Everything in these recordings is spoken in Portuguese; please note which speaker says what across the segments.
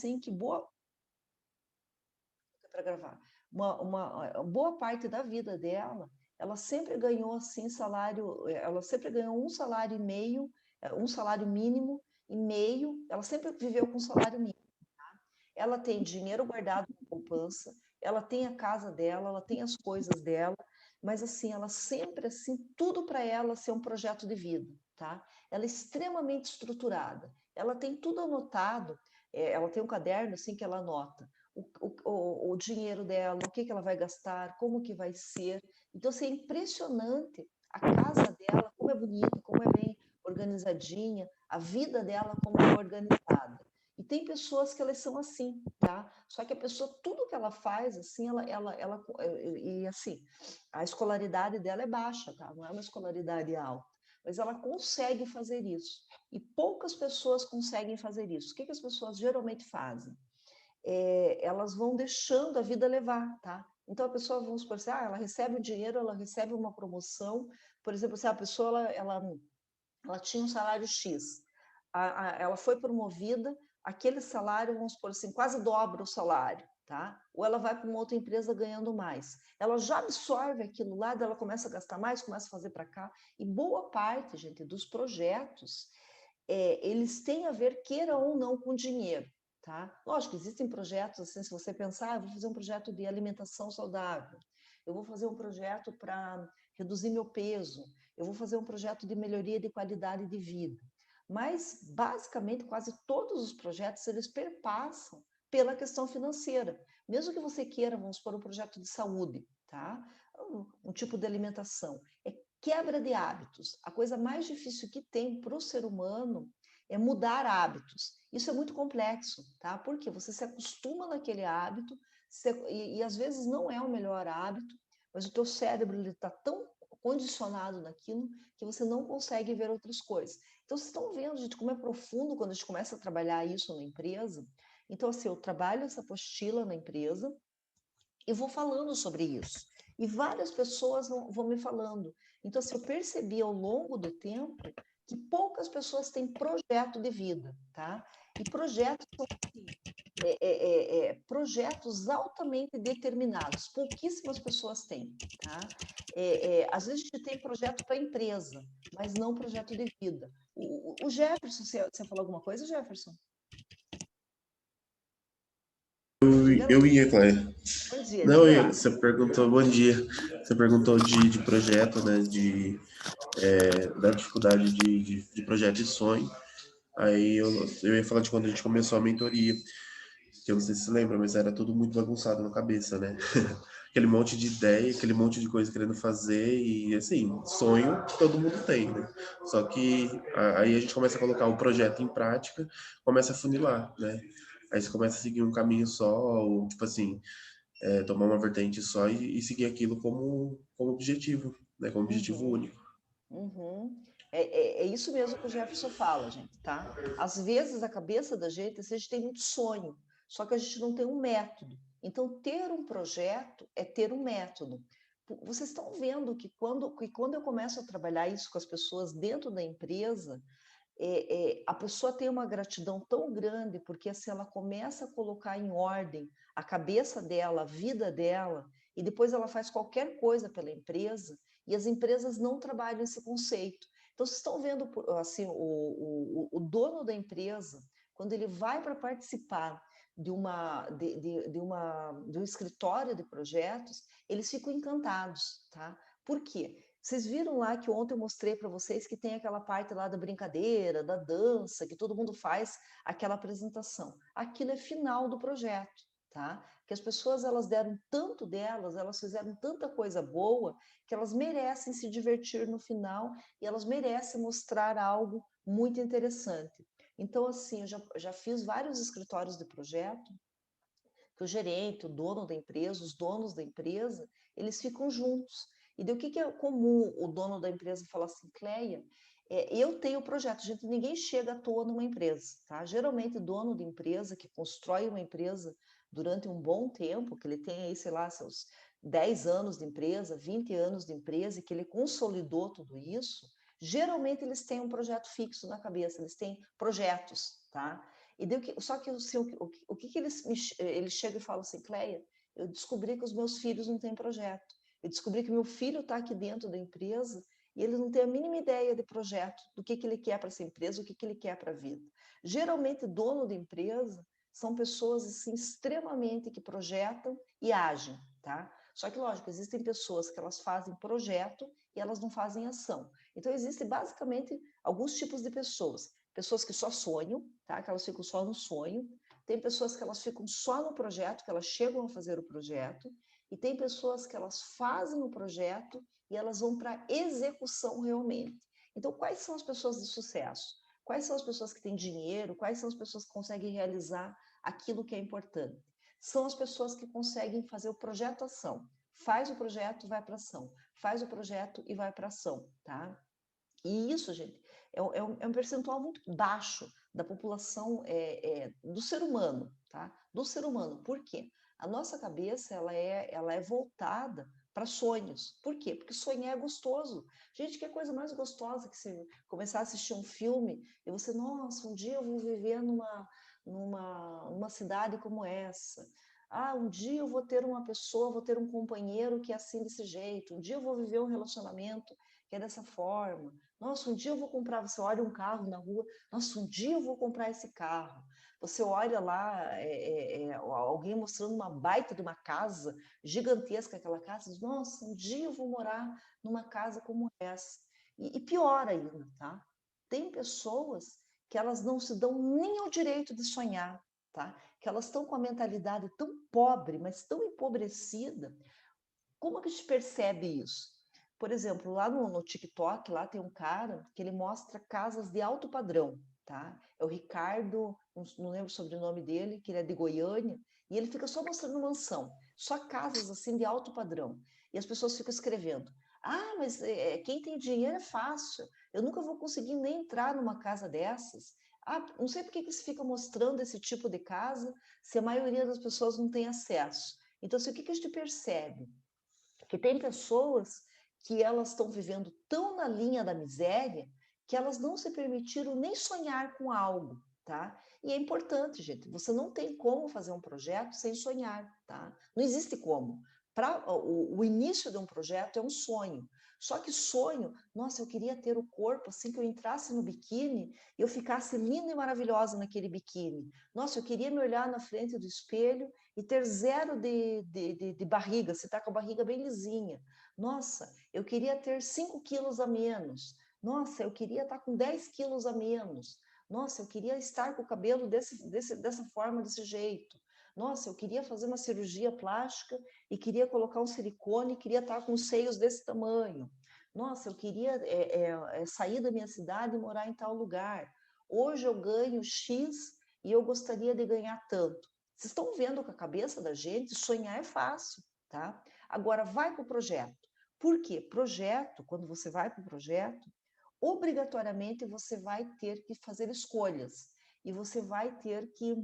Speaker 1: assim, que boa para gravar. Uma boa parte da vida dela, ela sempre ganhou assim salário, ela sempre ganhou um salário e meio, um salário mínimo e meio, ela sempre viveu com salário mínimo. Ela tem dinheiro guardado na poupança, ela tem a casa dela, ela tem as coisas dela, mas assim, ela sempre assim, tudo para ela ser um projeto de vida, tá? Ela é extremamente estruturada, ela tem tudo anotado, ela tem um caderno assim que ela anota o dinheiro dela, o que ela vai gastar, como que vai ser. Então, assim, é impressionante a casa dela, como é bonita, como é bem organizadinha, a vida dela como é organizada. E tem pessoas que elas são assim, tá? Só que a pessoa, tudo que ela faz, assim, e assim, a escolaridade dela é baixa, tá? Não é uma escolaridade alta, mas ela consegue fazer isso. E poucas pessoas conseguem fazer isso. O que as pessoas geralmente fazem? Elas vão deixando a vida levar, tá? Então a pessoa, vamos supor assim, ela recebe o dinheiro, ela recebe uma promoção, por exemplo, se a pessoa ela tinha um salário X, ela foi promovida, aquele salário, vamos supor assim, quase dobra o salário, tá? Ou ela vai para uma outra empresa ganhando mais. Ela já absorve aquilo lá, ela começa a gastar mais, começa a fazer para cá. E boa parte, gente, dos projetos, eles têm a ver, queira ou não, com dinheiro. Tá? Lógico, existem projetos, assim, se você pensar, eu vou fazer um projeto de alimentação saudável, eu vou fazer um projeto para reduzir meu peso, eu vou fazer um projeto de melhoria de qualidade de vida. Mas, basicamente, quase todos os projetos, eles perpassam pela questão financeira. Mesmo que você queira, vamos supor, um projeto de saúde, tá? Um tipo de alimentação. É quebra de hábitos. A coisa mais difícil que tem para o ser humano é mudar hábitos. Isso é muito complexo, tá? Porque você se acostuma naquele hábito e às vezes não é o melhor hábito, mas o teu cérebro está tão condicionado naquilo que você não consegue ver outras coisas. Então, vocês estão vendo, gente, como é profundo quando a gente começa a trabalhar isso na empresa. Então, assim, eu trabalho essa apostila na empresa e vou falando sobre isso. E várias pessoas vão me falando. Então, assim, eu percebi ao longo do tempo que poucas pessoas têm projeto de vida, tá? E projetos são assim, projetos altamente determinados, pouquíssimas pessoas têm, tá? Às vezes a gente tem projeto para empresa, mas não projeto de vida. O Jefferson, você falou alguma coisa, Jefferson? Diga lá.
Speaker 2: Eu ia, Cléia.
Speaker 1: Bom dia,
Speaker 2: Não,
Speaker 1: diga lá.
Speaker 2: você perguntou, bom dia. Você perguntou de projeto, né? Da dificuldade de projeto de sonho. Aí eu ia falar de quando a gente começou a mentoria, que eu não sei se você lembra, mas era tudo muito bagunçado na cabeça, né? Aquele monte de ideia, aquele monte de coisa querendo fazer, e assim, sonho todo mundo tem, né? Só que aí a gente começa a colocar o projeto em prática, começa a funilar, né? Aí você começa a seguir um caminho só, ou tipo assim, tomar uma vertente só e seguir aquilo como objetivo, né? Como objetivo
Speaker 1: Uhum.
Speaker 2: único.
Speaker 1: Uhum. É isso mesmo que o Jefferson fala, gente, tá? Às vezes a cabeça da gente, assim, a gente tem muito sonho, só que a gente não tem um método. Então, ter um projeto é ter um método. Vocês estão vendo que quando eu começo a trabalhar isso com as pessoas dentro da empresa, a pessoa tem uma gratidão tão grande, porque assim, ela começa a colocar em ordem a cabeça dela, a vida dela, e depois ela faz qualquer coisa pela empresa, e as empresas não trabalham esse conceito. Então, vocês estão vendo assim, o dono da empresa, quando ele vai para participar de um escritório de projetos, eles ficam encantados, tá? Por quê? Vocês viram lá que ontem eu mostrei para vocês que tem aquela parte lá da brincadeira, da dança, que todo mundo faz aquela apresentação. Aquilo é final do projeto, tá? Que as pessoas elas deram tanto delas, elas fizeram tanta coisa boa que elas merecem se divertir no final e elas merecem mostrar algo muito interessante. Então, assim, eu já fiz vários escritórios de projeto que o gerente, o dono da empresa, os donos da empresa, eles ficam juntos. E daí o que é comum o dono da empresa falar assim, Cleia, eu tenho o projeto, gente, ninguém chega à toa numa empresa, tá? Geralmente, dono de empresa que constrói uma empresa durante um bom tempo, que ele tem aí, sei lá, seus 10 anos de empresa, 20 anos de empresa, e que ele consolidou tudo isso, geralmente eles têm um projeto fixo na cabeça, eles têm projetos, tá? E daí, só que assim, o que eles chegam e falam assim, Cleia, eu descobri que os meus filhos não têm projeto. Eu descobri que meu filho está aqui dentro da empresa e ele não tem a mínima ideia de projeto, do que ele quer para essa empresa, o que ele quer para a vida. Geralmente, dono de empresa são pessoas assim, extremamente que projetam e agem, tá? Só que, lógico, existem pessoas que elas fazem projeto e elas não fazem ação. Então, existem basicamente alguns tipos de pessoas. Pessoas que só sonham, tá? Que elas ficam só no sonho. Tem pessoas que elas ficam só no projeto, que elas chegam a fazer o projeto. E tem pessoas que elas fazem o projeto e elas vão para a execução realmente. Então, quais são as pessoas de sucesso? Quais são as pessoas que têm dinheiro? Quais são as pessoas que conseguem realizar aquilo que é importante? São as pessoas que conseguem fazer o projeto ação. Faz o projeto, vai para ação. Faz o projeto e vai para ação, tá? E isso, gente, é um percentual muito baixo da população do ser humano, tá? Do ser humano. Por quê? A nossa cabeça ela é voltada para sonhos. Por quê? Porque sonhar é gostoso. Gente, que coisa mais gostosa que você começar a assistir um filme e você, nossa, um dia eu vou viver numa cidade como essa. Ah, um dia eu vou ter uma pessoa, vou ter um companheiro que é assim desse jeito. Um dia eu vou viver um relacionamento que é dessa forma. Nossa, um dia eu vou comprar. Você olha um carro na rua. Nossa, um dia eu vou comprar esse carro. Você olha lá alguém mostrando uma baita de uma casa gigantesca, aquela casa. Diz, nossa, um dia eu vou morar numa casa como essa. E pior ainda, tá? Tem pessoas que elas não se dão nem ao direito de sonhar, tá? Que elas estão com a mentalidade tão pobre, mas tão empobrecida. Como que a gente percebe isso? Por exemplo, lá no TikTok, lá tem um cara que ele mostra casas de alto padrão, tá? É o Ricardo, não lembro o sobrenome dele, que ele é de Goiânia, e ele fica só mostrando mansão, só casas assim de alto padrão. E as pessoas ficam escrevendo: ah, mas quem tem dinheiro é fácil, eu nunca vou conseguir nem entrar numa casa dessas. Ah, não sei por que se fica mostrando esse tipo de casa se a maioria das pessoas não tem acesso. Então, assim, o que a gente percebe? Que tem pessoas que elas estão vivendo tão na linha da miséria que elas não se permitiram nem sonhar com algo, tá? E é importante, gente, você não tem como fazer um projeto sem sonhar, tá? Não existe como. O início de um projeto é um sonho. Só que sonho, nossa, eu queria ter o corpo assim que eu entrasse no biquíni e eu ficasse linda e maravilhosa naquele biquíni. Nossa, eu queria me olhar na frente do espelho e ter zero de barriga, você está com a barriga bem lisinha. Nossa, eu queria ter 5 quilos a menos. Nossa, eu queria estar com 10 quilos a menos. Nossa, eu queria estar com o cabelo dessa forma, desse jeito. Nossa, eu queria fazer uma cirurgia plástica e queria colocar um silicone, queria estar com os seios desse tamanho. Nossa, eu queria sair da minha cidade e morar em tal lugar. Hoje eu ganho X e eu gostaria de ganhar tanto. Vocês estão vendo com a cabeça da gente, sonhar é fácil, tá? Agora, vai para o projeto. Por quê? Projeto, quando você vai para o projeto, obrigatoriamente você vai ter que fazer escolhas e você vai ter que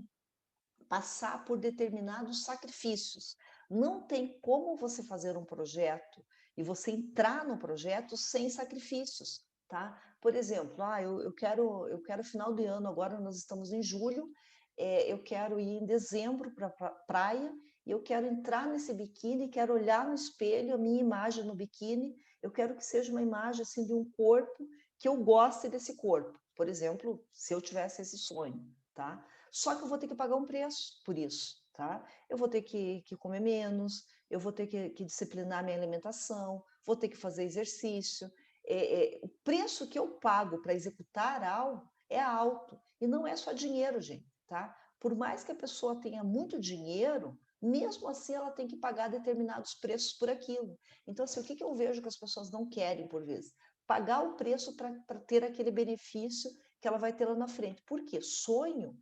Speaker 1: passar por determinados sacrifícios. Não tem como você fazer um projeto e você entrar no projeto sem sacrifícios, tá? Por exemplo, eu quero final de ano, agora nós estamos em julho, eu quero ir em dezembro para a praia e eu quero entrar nesse biquíni, quero olhar no espelho a minha imagem no biquíni, eu quero que seja uma imagem assim de um corpo que eu goste desse corpo. Por exemplo, se eu tivesse esse sonho, tá? Só que eu vou ter que pagar um preço por isso, tá? Eu vou ter que comer menos, eu vou ter que disciplinar minha alimentação, vou ter que fazer exercício. O preço que eu pago para executar algo é alto. E não é só dinheiro, gente, tá? Por mais que a pessoa tenha muito dinheiro, mesmo assim ela tem que pagar determinados preços por aquilo. Então, assim, o que eu vejo que as pessoas não querem, por vezes? Pagar o preço para ter aquele benefício que ela vai ter lá na frente. Por quê? Sonho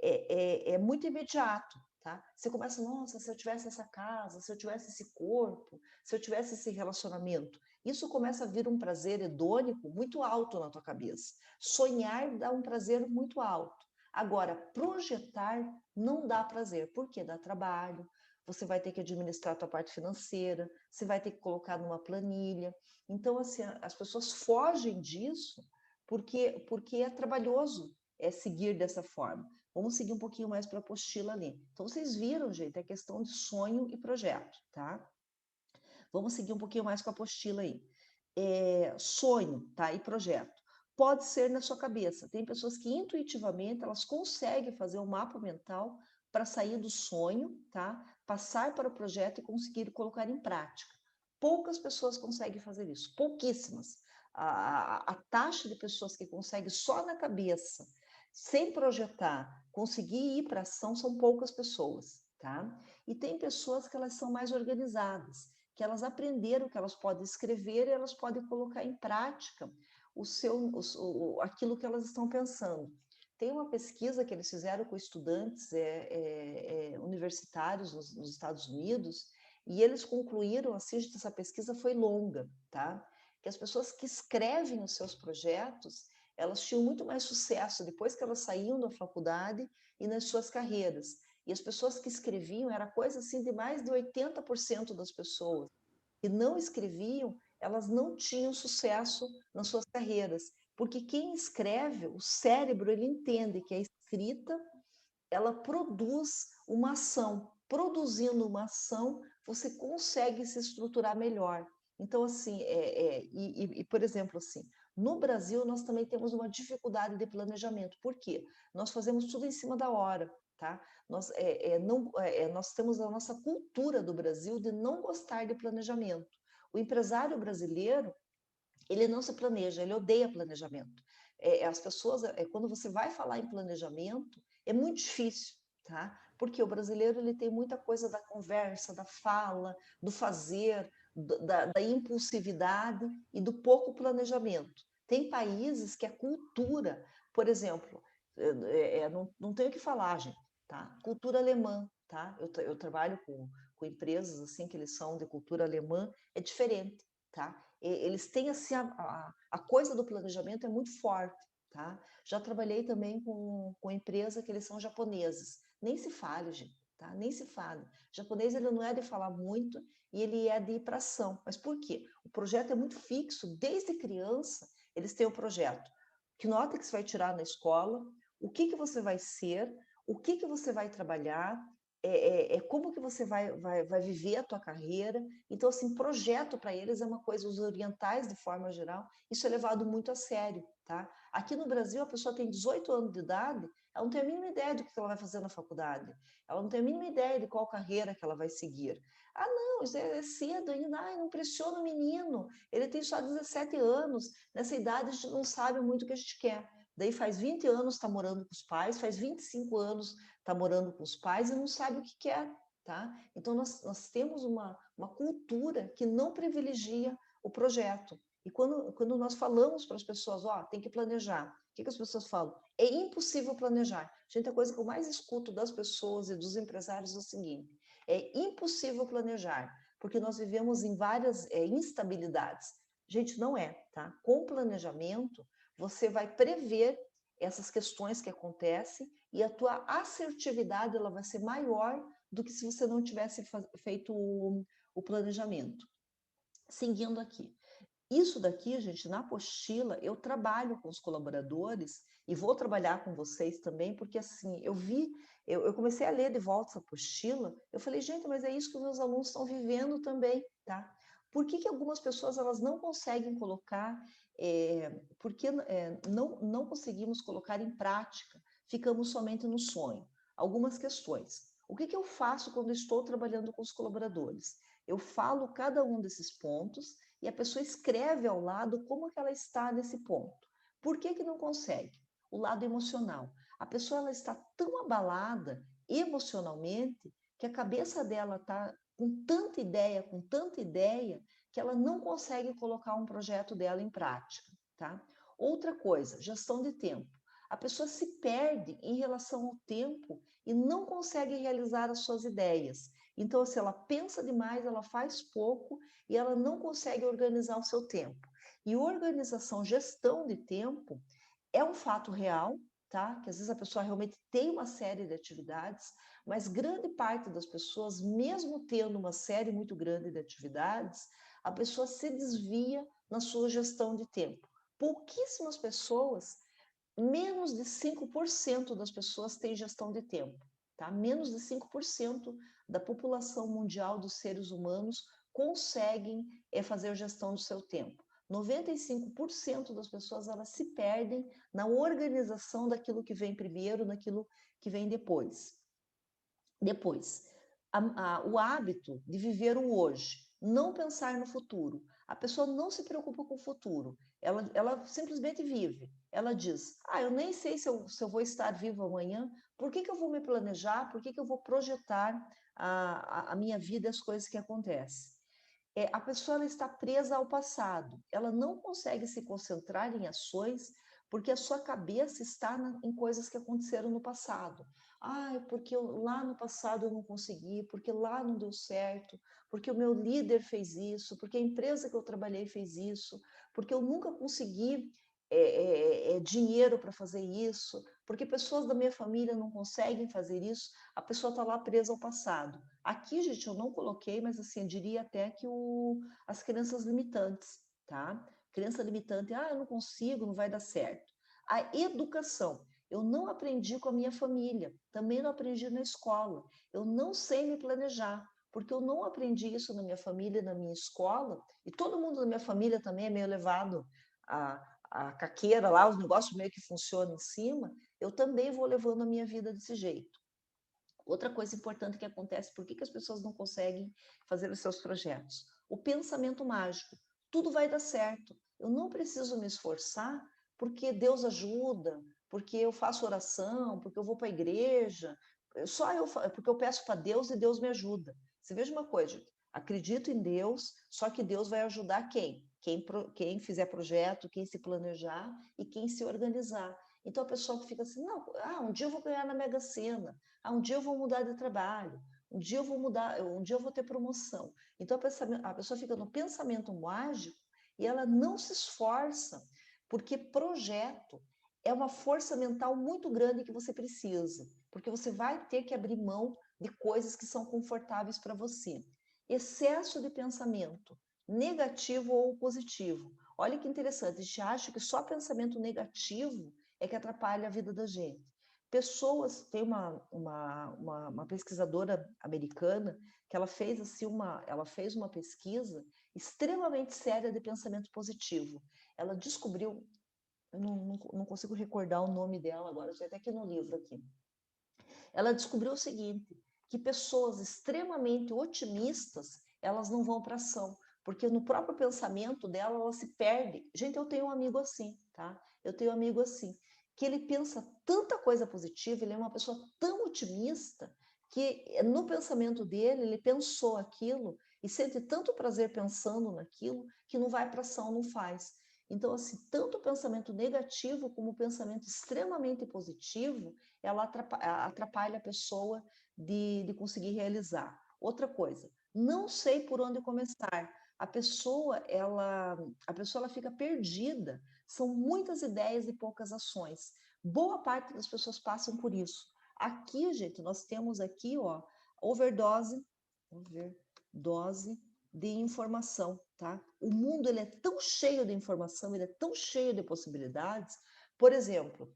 Speaker 1: é muito imediato, tá? Você começa, nossa, se eu tivesse essa casa, se eu tivesse esse corpo, se eu tivesse esse relacionamento, isso começa a vir um prazer hedônico muito alto na tua cabeça. Sonhar dá um prazer muito alto. Agora, projetar não dá prazer, porque dá trabalho, você vai ter que administrar a tua parte financeira, você vai ter que colocar numa planilha. Então, assim, as pessoas fogem disso porque é trabalhoso seguir dessa forma. Vamos seguir um pouquinho mais para a apostila ali. Então, vocês viram, gente, a questão de sonho e projeto, tá? Vamos seguir um pouquinho mais com a apostila aí. Sonho, tá? E projeto. Pode ser na sua cabeça. Tem pessoas que intuitivamente elas conseguem fazer um mapa mental para sair do sonho, tá? Passar para o projeto e conseguir colocar em prática. Poucas pessoas conseguem fazer isso, pouquíssimas. A taxa de pessoas que conseguem só na cabeça, sem projetar, conseguir ir para ação são poucas pessoas, tá? E tem pessoas que elas são mais organizadas, que elas aprenderam que elas podem escrever e elas podem colocar em prática aquilo que elas estão pensando. Tem uma pesquisa que eles fizeram com estudantes universitários nos Estados Unidos, e eles concluíram, assim, essa pesquisa foi longa, tá? Que as pessoas que escrevem os seus projetos, elas tinham muito mais sucesso depois que elas saíam da faculdade e nas suas carreiras. E as pessoas que escreviam, era coisa assim de mais de 80% das pessoas que não escreviam, elas não tinham sucesso nas suas carreiras. Porque quem escreve, o cérebro, ele entende que a escrita, ela produz uma ação. Produzindo uma ação, você consegue se estruturar melhor. Então, assim, por exemplo, assim, no Brasil, nós também temos uma dificuldade de planejamento. Por quê? Nós fazemos tudo em cima da hora, tá? Nós temos a nossa cultura do Brasil de não gostar de planejamento. O empresário brasileiro, ele não se planeja, ele odeia planejamento. As pessoas, quando você vai falar em planejamento, é muito difícil, tá? Porque o brasileiro ele tem muita coisa da conversa, da fala, do fazer, da impulsividade e do pouco planejamento. Tem países que a cultura, por exemplo, não tenho o que falar, gente, tá? Cultura alemã, tá? Eu trabalho com empresas assim que eles são de cultura alemã, é diferente, tá? Eles têm assim a coisa do planejamento é muito forte, tá? Já trabalhei também com empresa que eles são japoneses. Nem se fale, gente, tá? Nem se fale. O japonês ele não é de falar muito e ele é de ir para ação. Mas por quê? O projeto é muito fixo. Desde criança, eles têm o projeto. Que nota que você vai tirar na escola? O que você vai ser? O que você vai trabalhar? Como que você vai viver a tua carreira. Então, assim, projeto para eles é uma coisa, os orientais, de forma geral, isso é levado muito a sério, tá? Aqui no Brasil, a pessoa tem 18 anos de idade, ela não tem a mínima ideia do que ela vai fazer na faculdade, ela não tem a mínima ideia de qual carreira que ela vai seguir. Ah, não, isso é cedo ainda, ai, não pressiona o menino, ele tem só 17 anos, nessa idade a gente não sabe muito o que a gente quer. Daí faz 20 anos está morando com os pais, faz 25 anos está morando com os pais e não sabe o que quer, tá? Então, nós temos uma cultura que não privilegia o projeto. E quando nós falamos para as pessoas, ó, tem que planejar, o que as pessoas falam? É impossível planejar. Gente, a coisa que eu mais escuto das pessoas e dos empresários é o seguinte, é impossível planejar, porque nós vivemos em várias instabilidades. Gente, não é, tá? Com planejamento, você vai prever essas questões que acontecem e a tua assertividade ela vai ser maior do que se você não tivesse feito o planejamento. Seguindo aqui. Isso daqui, gente, na apostila, eu trabalho com os colaboradores e vou trabalhar com vocês também, porque assim, eu comecei a ler de volta essa apostila, eu falei, gente, mas é isso que os meus alunos estão vivendo também, tá? Por que algumas pessoas elas não conseguem colocar, porque não conseguimos colocar em prática, ficamos somente no sonho? Algumas questões. O que eu faço quando estou trabalhando com os colaboradores? Eu falo cada um desses pontos e a pessoa escreve ao lado como que ela está nesse ponto. Por que não consegue? O lado emocional. A pessoa ela está tão abalada emocionalmente que a cabeça dela está com tanta ideia, que ela não consegue colocar um projeto dela em prática, tá? Outra coisa, gestão de tempo. A pessoa se perde em relação ao tempo e não consegue realizar as suas ideias. Então, se ela pensa demais, ela faz pouco e ela não consegue organizar o seu tempo. E organização, gestão de tempo é um fato real, tá? Que às vezes a pessoa realmente tem uma série de atividades, mas grande parte das pessoas, mesmo tendo uma série muito grande de atividades, a pessoa se desvia na sua gestão de tempo. Pouquíssimas pessoas menos de 5% das pessoas têm gestão de tempo, tá? Menos de 5% da população mundial dos seres humanos conseguem fazer gestão do seu tempo. 95% das pessoas, elas se perdem na organização daquilo que vem primeiro, naquilo que vem depois. O hábito de viver o hoje, não pensar no futuro. A pessoa não se preocupa com o futuro, ela simplesmente vive. Ela diz, eu nem sei se eu vou estar vivo amanhã, por que eu vou me planejar, por que eu vou projetar a minha vida, as coisas que acontecem? A pessoa, ela está presa ao passado, ela não consegue se concentrar em ações, porque a sua cabeça está em coisas que aconteceram no passado. Porque lá no passado eu não consegui, porque lá não deu certo, porque o meu líder fez isso, porque a empresa que eu trabalhei fez isso, porque eu nunca consegui dinheiro para fazer isso, porque pessoas da minha família não conseguem fazer isso, a pessoa está lá presa ao passado. Aqui, gente, eu não coloquei, mas assim, eu diria até que as crenças limitantes, tá? Crença limitante, eu não consigo, não vai dar certo. A educação, eu não aprendi com a minha família, também não aprendi na escola. Eu não sei me planejar, porque eu não aprendi isso na minha família, na minha escola, e todo mundo da minha família também é meio levado a caqueira lá, os negócios meio que funcionam em cima, eu também vou levando a minha vida desse jeito. Outra coisa importante que acontece, por que as pessoas não conseguem fazer os seus projetos? O pensamento mágico. Tudo vai dar certo. Eu não preciso me esforçar porque Deus ajuda, porque eu faço oração, porque eu vou para a igreja, porque eu peço para Deus e Deus me ajuda. Você veja uma coisa, acredito em Deus, só que Deus vai ajudar quem? Quem fizer projeto, quem se planejar e quem se organizar. Então a pessoa fica assim, não, um dia eu vou ganhar na Mega Sena, um dia eu vou mudar de trabalho, um dia eu vou ter promoção. Então a pessoa fica no pensamento mágico e ela não se esforça, porque projeto é uma força mental muito grande que você precisa, porque você vai ter que abrir mão de coisas que são confortáveis para você. Excesso de pensamento, negativo ou positivo. Olha que interessante, a gente acha que só pensamento negativo é que atrapalha a vida da gente. Pessoas, tem uma pesquisadora americana que ela fez assim ela fez uma pesquisa extremamente séria de pensamento positivo. Ela descobriu, eu não consigo recordar o nome dela agora, já até aqui no livro aqui. Ela descobriu o seguinte, que pessoas extremamente otimistas, elas não vão para ação, porque no próprio pensamento dela, ela se perde. Gente, eu tenho um amigo assim, tá? Eu tenho um amigo assim, que ele pensa tanta coisa positiva, ele é uma pessoa tão otimista, que no pensamento dele, ele pensou aquilo e sente tanto prazer pensando naquilo, que não vai para ação, não faz. Então, assim, tanto o pensamento negativo como o pensamento extremamente positivo, ela atrapalha a pessoa de conseguir realizar. Outra coisa, não sei por onde começar. A pessoa ela fica perdida. São muitas ideias e poucas ações. Boa parte das pessoas passam por isso. Aqui, gente, nós temos aqui, overdose de informação, tá? O mundo, ele é tão cheio de informação, ele é tão cheio de possibilidades. Por exemplo,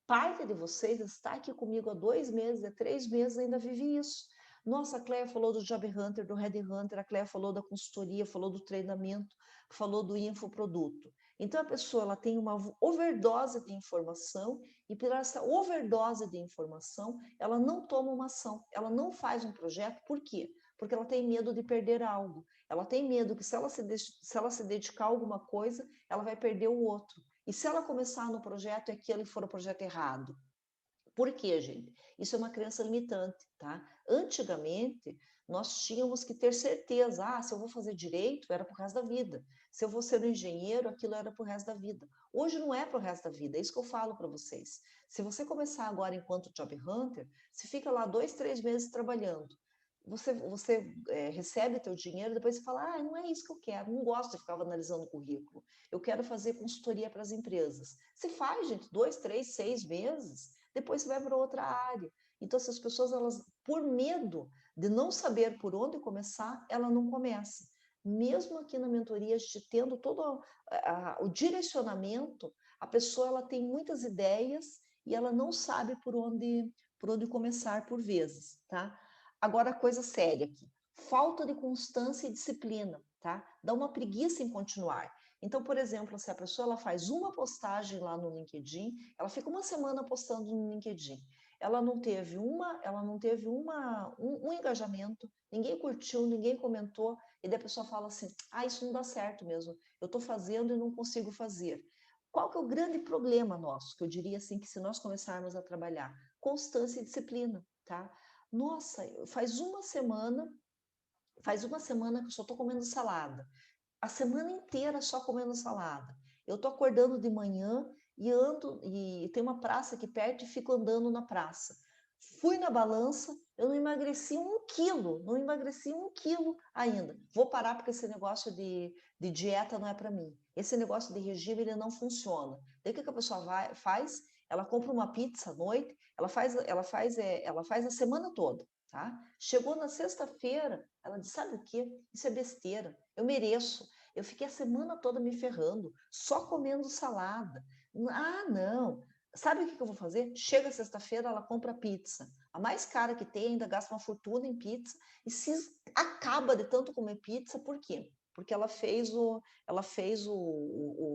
Speaker 1: parte de vocês está aqui comigo há 2 meses, há 3 meses, ainda vive isso. Nossa, a Cléia falou do Job Hunter, do Red Hunter, a Cléia falou da consultoria, falou do treinamento, falou do infoproduto. Então, a pessoa ela tem uma overdose de informação e por essa overdose de informação, ela não toma uma ação, ela não faz um projeto. Por quê? Porque ela tem medo de perder algo. Ela tem medo que se ela se dedicar a alguma coisa, ela vai perder o outro. E se ela começar no projeto e aquele for o projeto errado? Por quê, gente? Isso é uma crença limitante, tá? Antigamente, nós tínhamos que ter certeza, se eu vou fazer direito, era pro resto da vida. Se eu vou ser um engenheiro, aquilo era pro resto da vida. Hoje não é pro resto da vida, é isso que eu falo para vocês. Se você começar agora enquanto Job Hunter, você fica lá 2, 3 meses trabalhando. Você recebe teu dinheiro, depois você fala, não é isso que eu quero, não gosto de ficar analisando o currículo. Eu quero fazer consultoria para as empresas. Você faz, gente, 2, 3, 6 meses, depois você vai para outra área. Então, essas pessoas, elas, por medo de não saber por onde começar, ela não começa. Mesmo aqui na mentoria, a gente tendo todo o direcionamento, A pessoa ela tem muitas ideias e ela não sabe por onde começar por vezes, tá? Agora, coisa séria aqui. Falta de constância e disciplina, tá? Dá uma preguiça em continuar. Então, por exemplo, se a pessoa ela faz uma postagem lá no LinkedIn, ela fica uma semana postando no LinkedIn. Ela não teve um engajamento, ninguém curtiu, ninguém comentou, e daí a pessoa fala assim: ah, isso não dá certo mesmo, eu estou fazendo e não consigo fazer. Qual que é o grande problema nosso? Que eu diria assim, que se nós começarmos a trabalhar constância e disciplina, tá? Nossa, faz uma semana que eu só estou comendo salada. A semana inteira só comendo salada. Eu estou acordando de manhã e ando, e tem uma praça aqui perto e fico andando na praça. Fui na balança, eu não emagreci 1 quilo, não emagreci 1 quilo ainda. Vou parar porque esse negócio de dieta não é para mim. Esse negócio de regime ele não funciona. Daí o que a pessoa faz? Ela compra uma pizza à noite, ela faz a semana toda, tá? Chegou na sexta-feira, ela diz: sabe o quê? Isso é besteira. Eu mereço. Eu fiquei a semana toda me ferrando, só comendo salada. Ah, não. Sabe o que eu vou fazer? Chega sexta-feira, ela compra pizza. A mais cara que tem, ainda gasta uma fortuna em pizza e se acaba de tanto comer pizza. Por quê? Porque ela fez o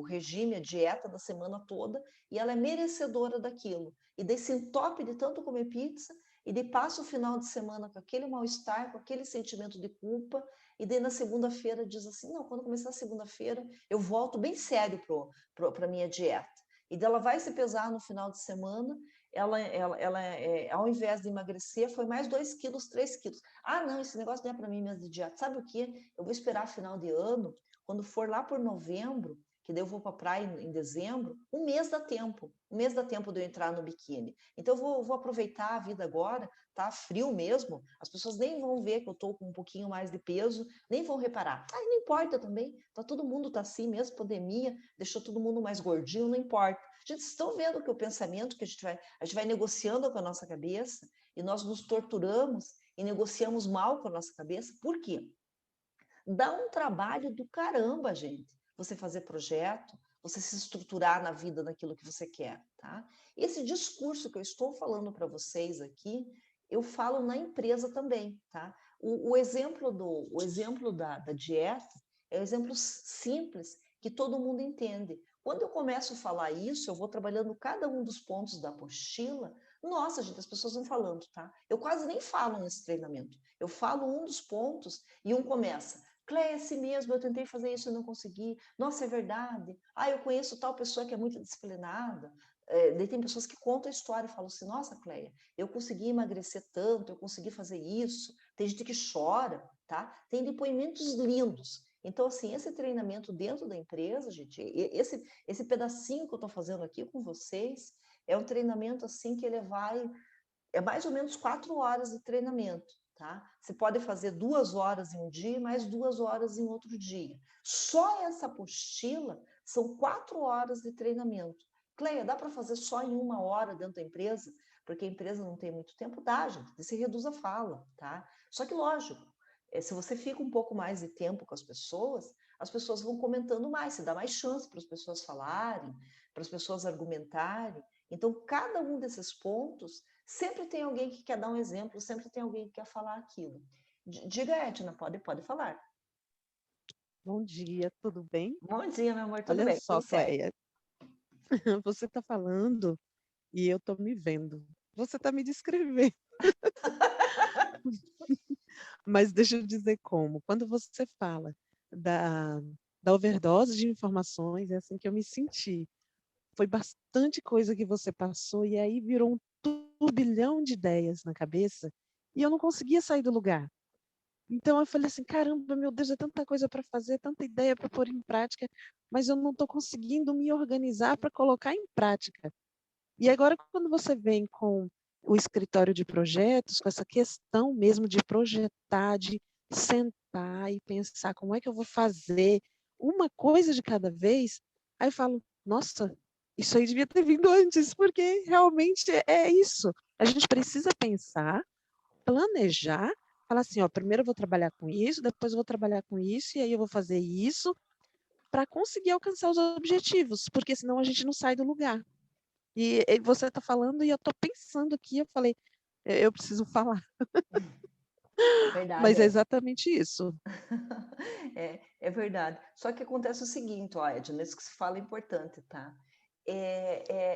Speaker 1: regime, a dieta da semana toda e ela é merecedora daquilo. E daí se entope de tanto comer pizza e daí passa o final de semana com aquele mal-estar, com aquele sentimento de culpa, e daí na segunda-feira diz assim: não, quando começar a segunda-feira, eu volto bem sério para a minha dieta. E daí ela vai se pesar no final de semana, ao invés de emagrecer, foi mais 2 quilos, 3 quilos. Ah, não, esse negócio não é para mim mesmo de dieta. Sabe o quê? Eu vou esperar final de ano, quando for lá por novembro, que daí eu vou para a praia em dezembro, um mês dá tempo. Um mês dá tempo de eu entrar no biquíni. Então, eu vou aproveitar a vida agora, tá frio mesmo, as pessoas nem vão ver que eu estou com um pouquinho mais de peso, nem vão reparar. Ah, não importa também, todo mundo tá assim mesmo, pandemia, deixou todo mundo mais gordinho, não importa. Gente, vocês estão vendo que o pensamento que a gente vai negociando com a nossa cabeça e nós nos torturamos e negociamos mal com a nossa cabeça. Por quê? Dá um trabalho do caramba, gente, você fazer projeto, você se estruturar na vida daquilo que você quer, tá? Esse discurso que eu estou falando para vocês aqui, eu falo na empresa também, tá? O exemplo da dieta é um exemplo simples que todo mundo entende. Quando eu começo a falar isso, eu vou trabalhando cada um dos pontos da apostila. Nossa, gente, as pessoas vão falando, tá? Eu quase nem falo nesse treinamento. Eu falo um dos pontos e um começa: Cleia, é assim mesmo, eu tentei fazer isso e não consegui. Nossa, é verdade. Ah, eu conheço tal pessoa que é muito disciplinada. Daí tem pessoas que contam a história e falam assim: nossa, Cleia, eu consegui emagrecer tanto, eu consegui fazer isso. Tem gente que chora, tá? Tem depoimentos lindos. Então, assim, esse treinamento dentro da empresa, gente, esse pedacinho que eu estou fazendo aqui com vocês, é um treinamento assim que ele é mais ou menos 4 horas de treinamento. Tá? Você pode fazer 2 horas em um dia, mais 2 horas em outro dia. Só essa apostila são 4 horas de treinamento. Cleia, dá para fazer só em 1 hora dentro da empresa? Porque a empresa não tem muito tempo? Dá, gente. Se reduz a fala, tá? Só que, lógico, se você fica um pouco mais de tempo com as pessoas vão comentando mais, você dá mais chance para as pessoas falarem, para as pessoas argumentarem. Então, cada um desses pontos, sempre tem alguém que quer dar um exemplo, sempre tem alguém que quer falar aquilo. Diga, Edna, pode falar.
Speaker 3: Bom dia, tudo bem?
Speaker 1: Bom dia, meu amor, tudo
Speaker 3: Olha
Speaker 1: bem?
Speaker 3: só,
Speaker 1: Tudo certo.
Speaker 3: Cleia, você está falando e eu estou me vendo. Você está me descrevendo. Mas deixa eu dizer como. Quando você fala da, da overdose de informações, é assim que eu me senti. Foi bastante coisa que você passou e aí virou um turbilhão de ideias na cabeça e eu não conseguia sair do lugar. Então eu falei assim, caramba, meu Deus, é tanta coisa para fazer, tanta ideia para pôr em prática, mas eu não estou conseguindo me organizar para colocar em prática. E agora, quando você vem com o escritório de projetos, com essa questão mesmo de projetar, de sentar e pensar como é que eu vou fazer uma coisa de cada vez, aí eu falo, nossa, isso aí devia ter vindo antes, porque realmente é isso. A gente precisa pensar, planejar, falar assim, ó, primeiro eu vou trabalhar com isso, depois eu vou trabalhar com isso, e aí eu vou fazer isso, para conseguir alcançar os objetivos, porque senão a gente não sai do lugar. E você está falando e eu estou pensando aqui, eu falei, eu preciso falar,
Speaker 1: Verdade,
Speaker 3: mas é exatamente isso.
Speaker 1: é verdade. Só que acontece o seguinte, ó, Edna, isso que se fala é importante, tá?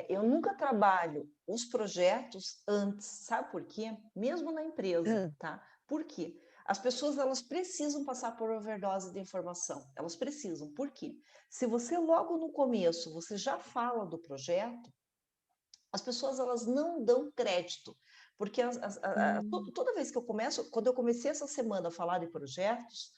Speaker 1: Eu nunca trabalho os projetos antes, sabe por quê? Mesmo na empresa,
Speaker 3: Ah,
Speaker 1: tá? Por quê? As pessoas, elas precisam passar por overdose de informação, elas precisam. Por quê? Se você logo no começo, você já fala do projeto, as pessoas, elas não dão crédito, porque
Speaker 3: hum,
Speaker 1: toda vez que eu começo, quando eu comecei essa semana a falar de projetos,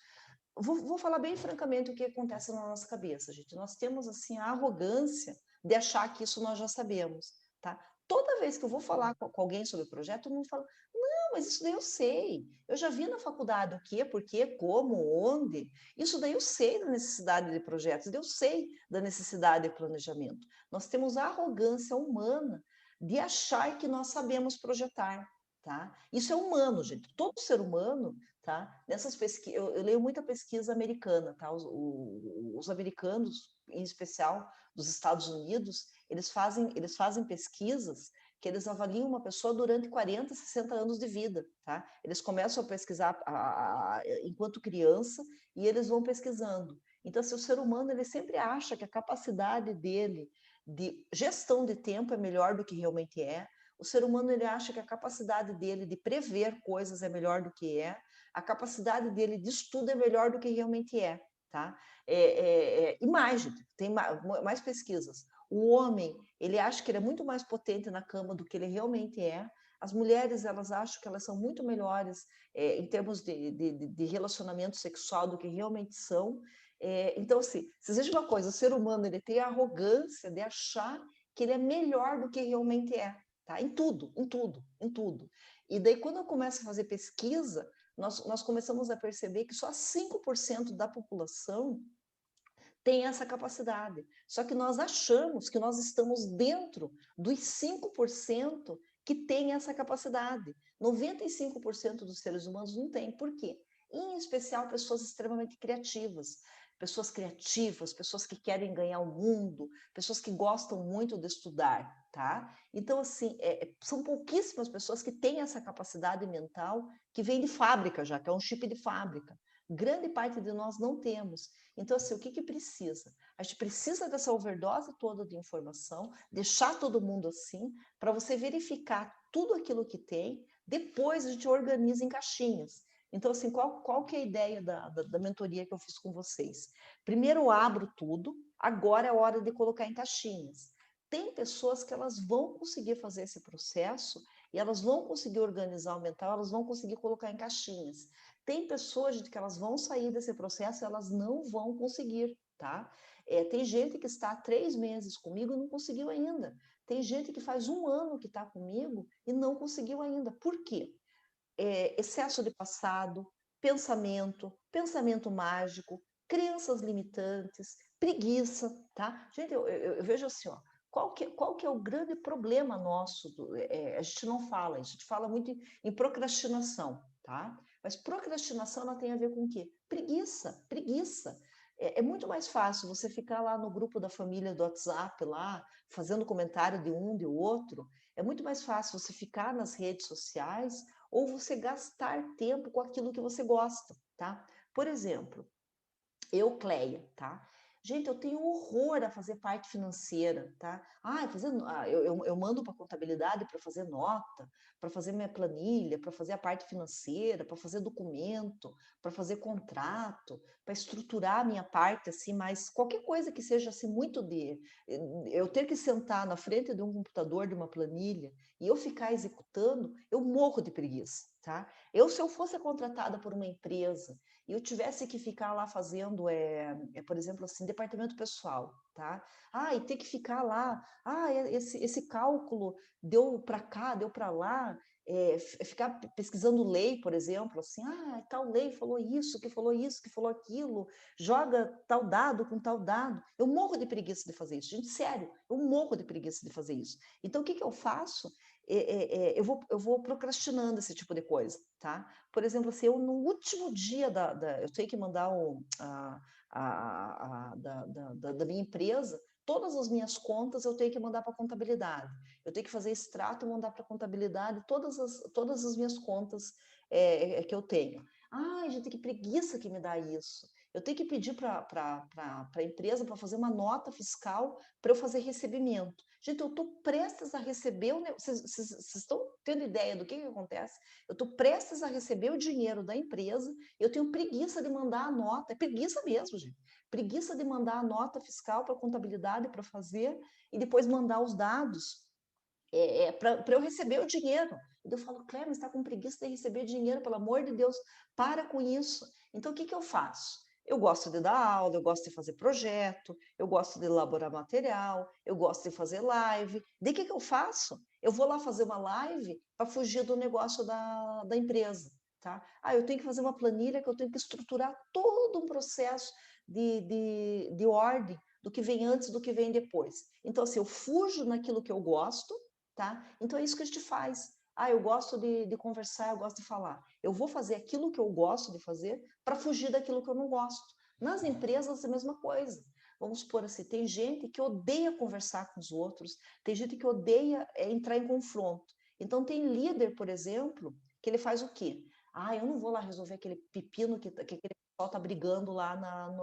Speaker 1: vou falar bem francamente o que acontece na nossa cabeça, gente. Nós temos, assim, a arrogância de achar que isso nós já sabemos, tá? Toda vez que eu vou falar com alguém sobre o projeto, todo mundo fala, não, mas isso daí eu sei. Eu já vi na faculdade o quê, por quê, como, onde. Isso daí eu sei da necessidade de projetos, eu sei da necessidade de planejamento. Nós temos a arrogância humana de achar que nós sabemos projetar, tá? Isso é humano, gente. Todo ser humano, tá? Nessas pesquisas, eu leio muita pesquisa americana, tá? Os americanos, em especial dos Estados Unidos, eles fazem pesquisas que eles avaliam uma pessoa durante 40, 60 anos de vida, tá? Eles começam a pesquisar enquanto criança e eles vão pesquisando. Então, assim, o ser humano, ele sempre acha que a capacidade dele de gestão de tempo é melhor do que realmente é. O ser humano, ele acha que a capacidade dele de prever coisas é melhor do que é. A capacidade dele de estudo é melhor do que realmente é, tá? E mais, gente, tem mais pesquisas. O homem, ele acha que ele é muito mais potente na cama do que ele realmente é. As mulheres, elas acham que elas são muito melhores em termos de relacionamento sexual do que realmente são. Então, assim, se existe uma coisa, o ser humano, ele tem a arrogância de achar que ele é melhor do que realmente é, tá? Em tudo, em tudo, em tudo. E daí, quando eu começo a fazer pesquisa, nós começamos a perceber que só 5% da população tem essa capacidade. Só que nós achamos que nós estamos dentro dos 5% que tem essa capacidade. 95% dos seres humanos não tem. Por quê? Em especial pessoas extremamente criativas. Pessoas que querem ganhar o mundo, pessoas que gostam muito de estudar, tá? Então, assim, são pouquíssimas pessoas que têm essa capacidade mental que vem de fábrica já, que é um chip de fábrica. Grande parte de nós não temos. Então, assim, o que precisa? A gente precisa dessa overdose toda de informação, deixar todo mundo assim, para você verificar tudo aquilo que tem, depois a gente organiza em caixinhas. Então, assim, qual que é a ideia da mentoria que eu fiz com vocês? Primeiro eu abro tudo, agora é hora de colocar em caixinhas. Tem pessoas que elas vão conseguir fazer esse processo e elas vão conseguir organizar o mental, elas vão conseguir colocar em caixinhas. Tem pessoas, gente, que elas vão sair desse processo, elas não vão conseguir, tá? Tem gente que está há 3 meses comigo e não conseguiu ainda. Tem gente que faz 1 ano que está comigo e não conseguiu ainda. Por quê? Excesso de passado, pensamento mágico, crenças limitantes, preguiça, tá? Gente, eu vejo assim, ó, qual que é o grande problema nosso? A gente não fala, a gente fala muito em procrastinação, tá? Mas procrastinação ela tem a ver com o quê? Preguiça, preguiça. É muito mais fácil você ficar lá no grupo da família do WhatsApp, lá, fazendo comentário de um, de outro. É muito mais fácil você ficar nas redes sociais ou você gastar tempo com aquilo que você gosta, tá? Por exemplo, eu, Cleia, tá? Gente, eu tenho horror a fazer parte financeira, tá? Eu mando para contabilidade para fazer nota, para fazer minha planilha, para fazer a parte financeira, para fazer documento, para fazer contrato, para estruturar a minha parte, assim, mas qualquer coisa que seja assim muito de eu ter que sentar na frente de um computador, de uma planilha, e eu ficar executando, eu morro de preguiça, tá? Se eu fosse contratada por uma empresa e eu tivesse que ficar lá fazendo, por exemplo, assim, departamento pessoal, tá? E ter que ficar lá, esse cálculo deu para cá, deu para lá, ficar pesquisando lei, por exemplo, assim, tal lei falou isso, que falou isso, que falou aquilo, joga tal dado com tal dado. Eu morro de preguiça de fazer isso, gente, sério, eu morro de preguiça de fazer isso. Então, o que eu faço? Eu vou procrastinando esse tipo de coisa, tá? Por exemplo, assim, eu no último dia eu tenho que mandar da minha empresa, todas as minhas contas eu tenho que mandar para a contabilidade. Eu tenho que fazer extrato e mandar para a contabilidade todas as minhas contas que eu tenho. Ai, gente, que preguiça que me dá isso. Eu tenho que pedir para a empresa para fazer uma nota fiscal para eu fazer recebimento. Gente, eu estou prestes a receber, vocês estão tendo ideia do que acontece? Eu estou prestes a receber o dinheiro da empresa, eu tenho preguiça de mandar a nota, é preguiça mesmo, gente. Preguiça de mandar a nota fiscal para a contabilidade para fazer e depois mandar os dados para eu receber o dinheiro. E eu falo, Cléber, você está com preguiça de receber dinheiro, pelo amor de Deus, para com isso. Então, o que eu faço? Eu gosto de dar aula, eu gosto de fazer projeto, eu gosto de elaborar material, eu gosto de fazer live. De que eu faço? Eu vou lá fazer uma live para fugir do negócio da empresa. Tá? Eu tenho que fazer uma planilha que eu tenho que estruturar todo um processo de ordem do que vem antes, do que vem depois. Então, assim, eu fujo naquilo que eu gosto, tá? Então, é isso que a gente faz. Eu gosto de conversar, eu gosto de falar. Eu vou fazer aquilo que eu gosto de fazer para fugir daquilo que eu não gosto. Nas empresas, é a mesma coisa. Vamos supor assim, tem gente que odeia conversar com os outros, tem gente que odeia entrar em confronto. Então, tem líder, por exemplo, que ele faz o quê? Eu não vou lá resolver aquele pepino que aquele pessoal está brigando lá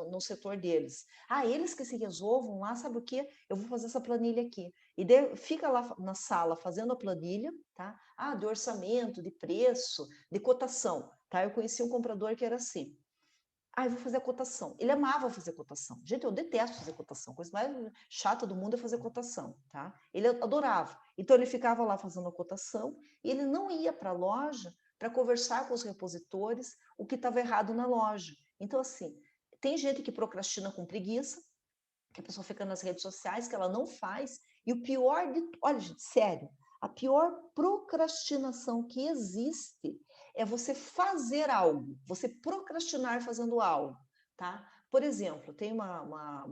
Speaker 1: no setor deles. Eles que se resolvam lá, sabe o quê? Eu vou fazer essa planilha aqui. E fica lá na sala fazendo a planilha, tá? De orçamento, de preço, de cotação, tá? Eu conheci um comprador que era assim. Eu vou fazer a cotação. Ele amava fazer cotação. Gente, eu detesto fazer cotação. A coisa mais chata do mundo é fazer cotação, tá? Ele adorava. Então, ele ficava lá fazendo a cotação e ele não ia para a loja para conversar com os repositores o que estava errado na loja. Então, assim, tem gente que procrastina com preguiça, que a pessoa fica nas redes sociais, que ela não faz. E o pior de... Olha, gente, sério. A pior procrastinação que existe é você fazer algo, você procrastinar fazendo algo, tá? Por exemplo, tem uma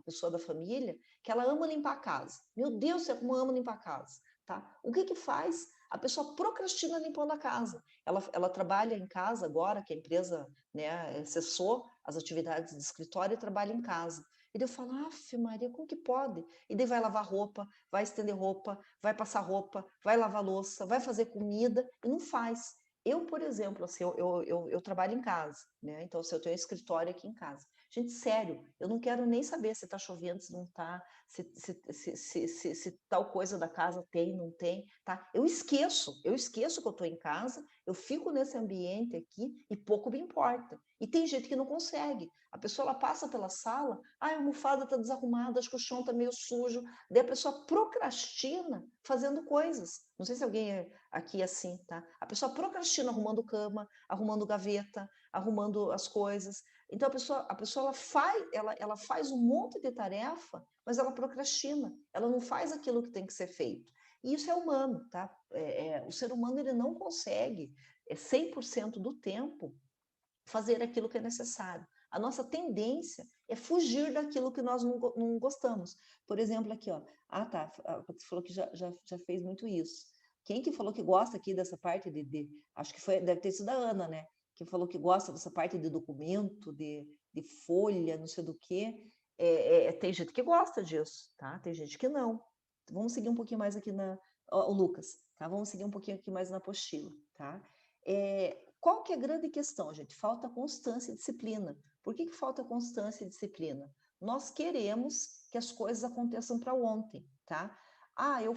Speaker 1: pessoa da família que ela ama limpar a casa. Meu Deus, você como ama limpar a casa, tá? O que faz? A pessoa procrastina limpando a casa. Ela trabalha em casa agora, que a empresa, né, cessou as atividades de escritório e trabalha em casa. E daí eu falo, Maria, como que pode? E daí vai lavar roupa, vai estender roupa, vai passar roupa, vai lavar louça, vai fazer comida e não faz. Eu, por exemplo, assim, eu trabalho em casa, né? Então, assim, eu tenho um escritório aqui em casa. Gente, sério, eu não quero nem saber se está chovendo, se não está, se tal coisa da casa tem, não tem, tá? Eu esqueço que eu estou em casa, eu fico nesse ambiente aqui e pouco me importa. E tem gente que não consegue. A pessoa ela passa pela sala, a almofada está desarrumada, acho que o chão está meio sujo. Daí a pessoa procrastina fazendo coisas. Não sei se alguém aqui é assim, tá? A pessoa procrastina arrumando cama, arrumando gaveta, arrumando as coisas. Então a pessoa ela faz um monte de tarefa, mas ela procrastina. Ela não faz aquilo que tem que ser feito. E isso é humano, tá? O ser humano ele não consegue 100% do tempo fazer aquilo que é necessário. A nossa tendência é fugir daquilo que nós não gostamos. Por exemplo, aqui, ó. Tá. Você falou que já fez muito isso. Quem que falou que gosta aqui dessa parte acho que deve ter sido a Ana, né? Que falou que gosta dessa parte de documento, de folha, não sei do que. Tem gente que gosta disso, tá? Tem gente que não. Vamos seguir um pouquinho mais aqui o Lucas, tá? Vamos seguir um pouquinho aqui mais na apostila, tá? Qual que é a grande questão, gente? Falta constância e disciplina. Por que falta constância e disciplina? Nós queremos que as coisas aconteçam para ontem, tá? Eu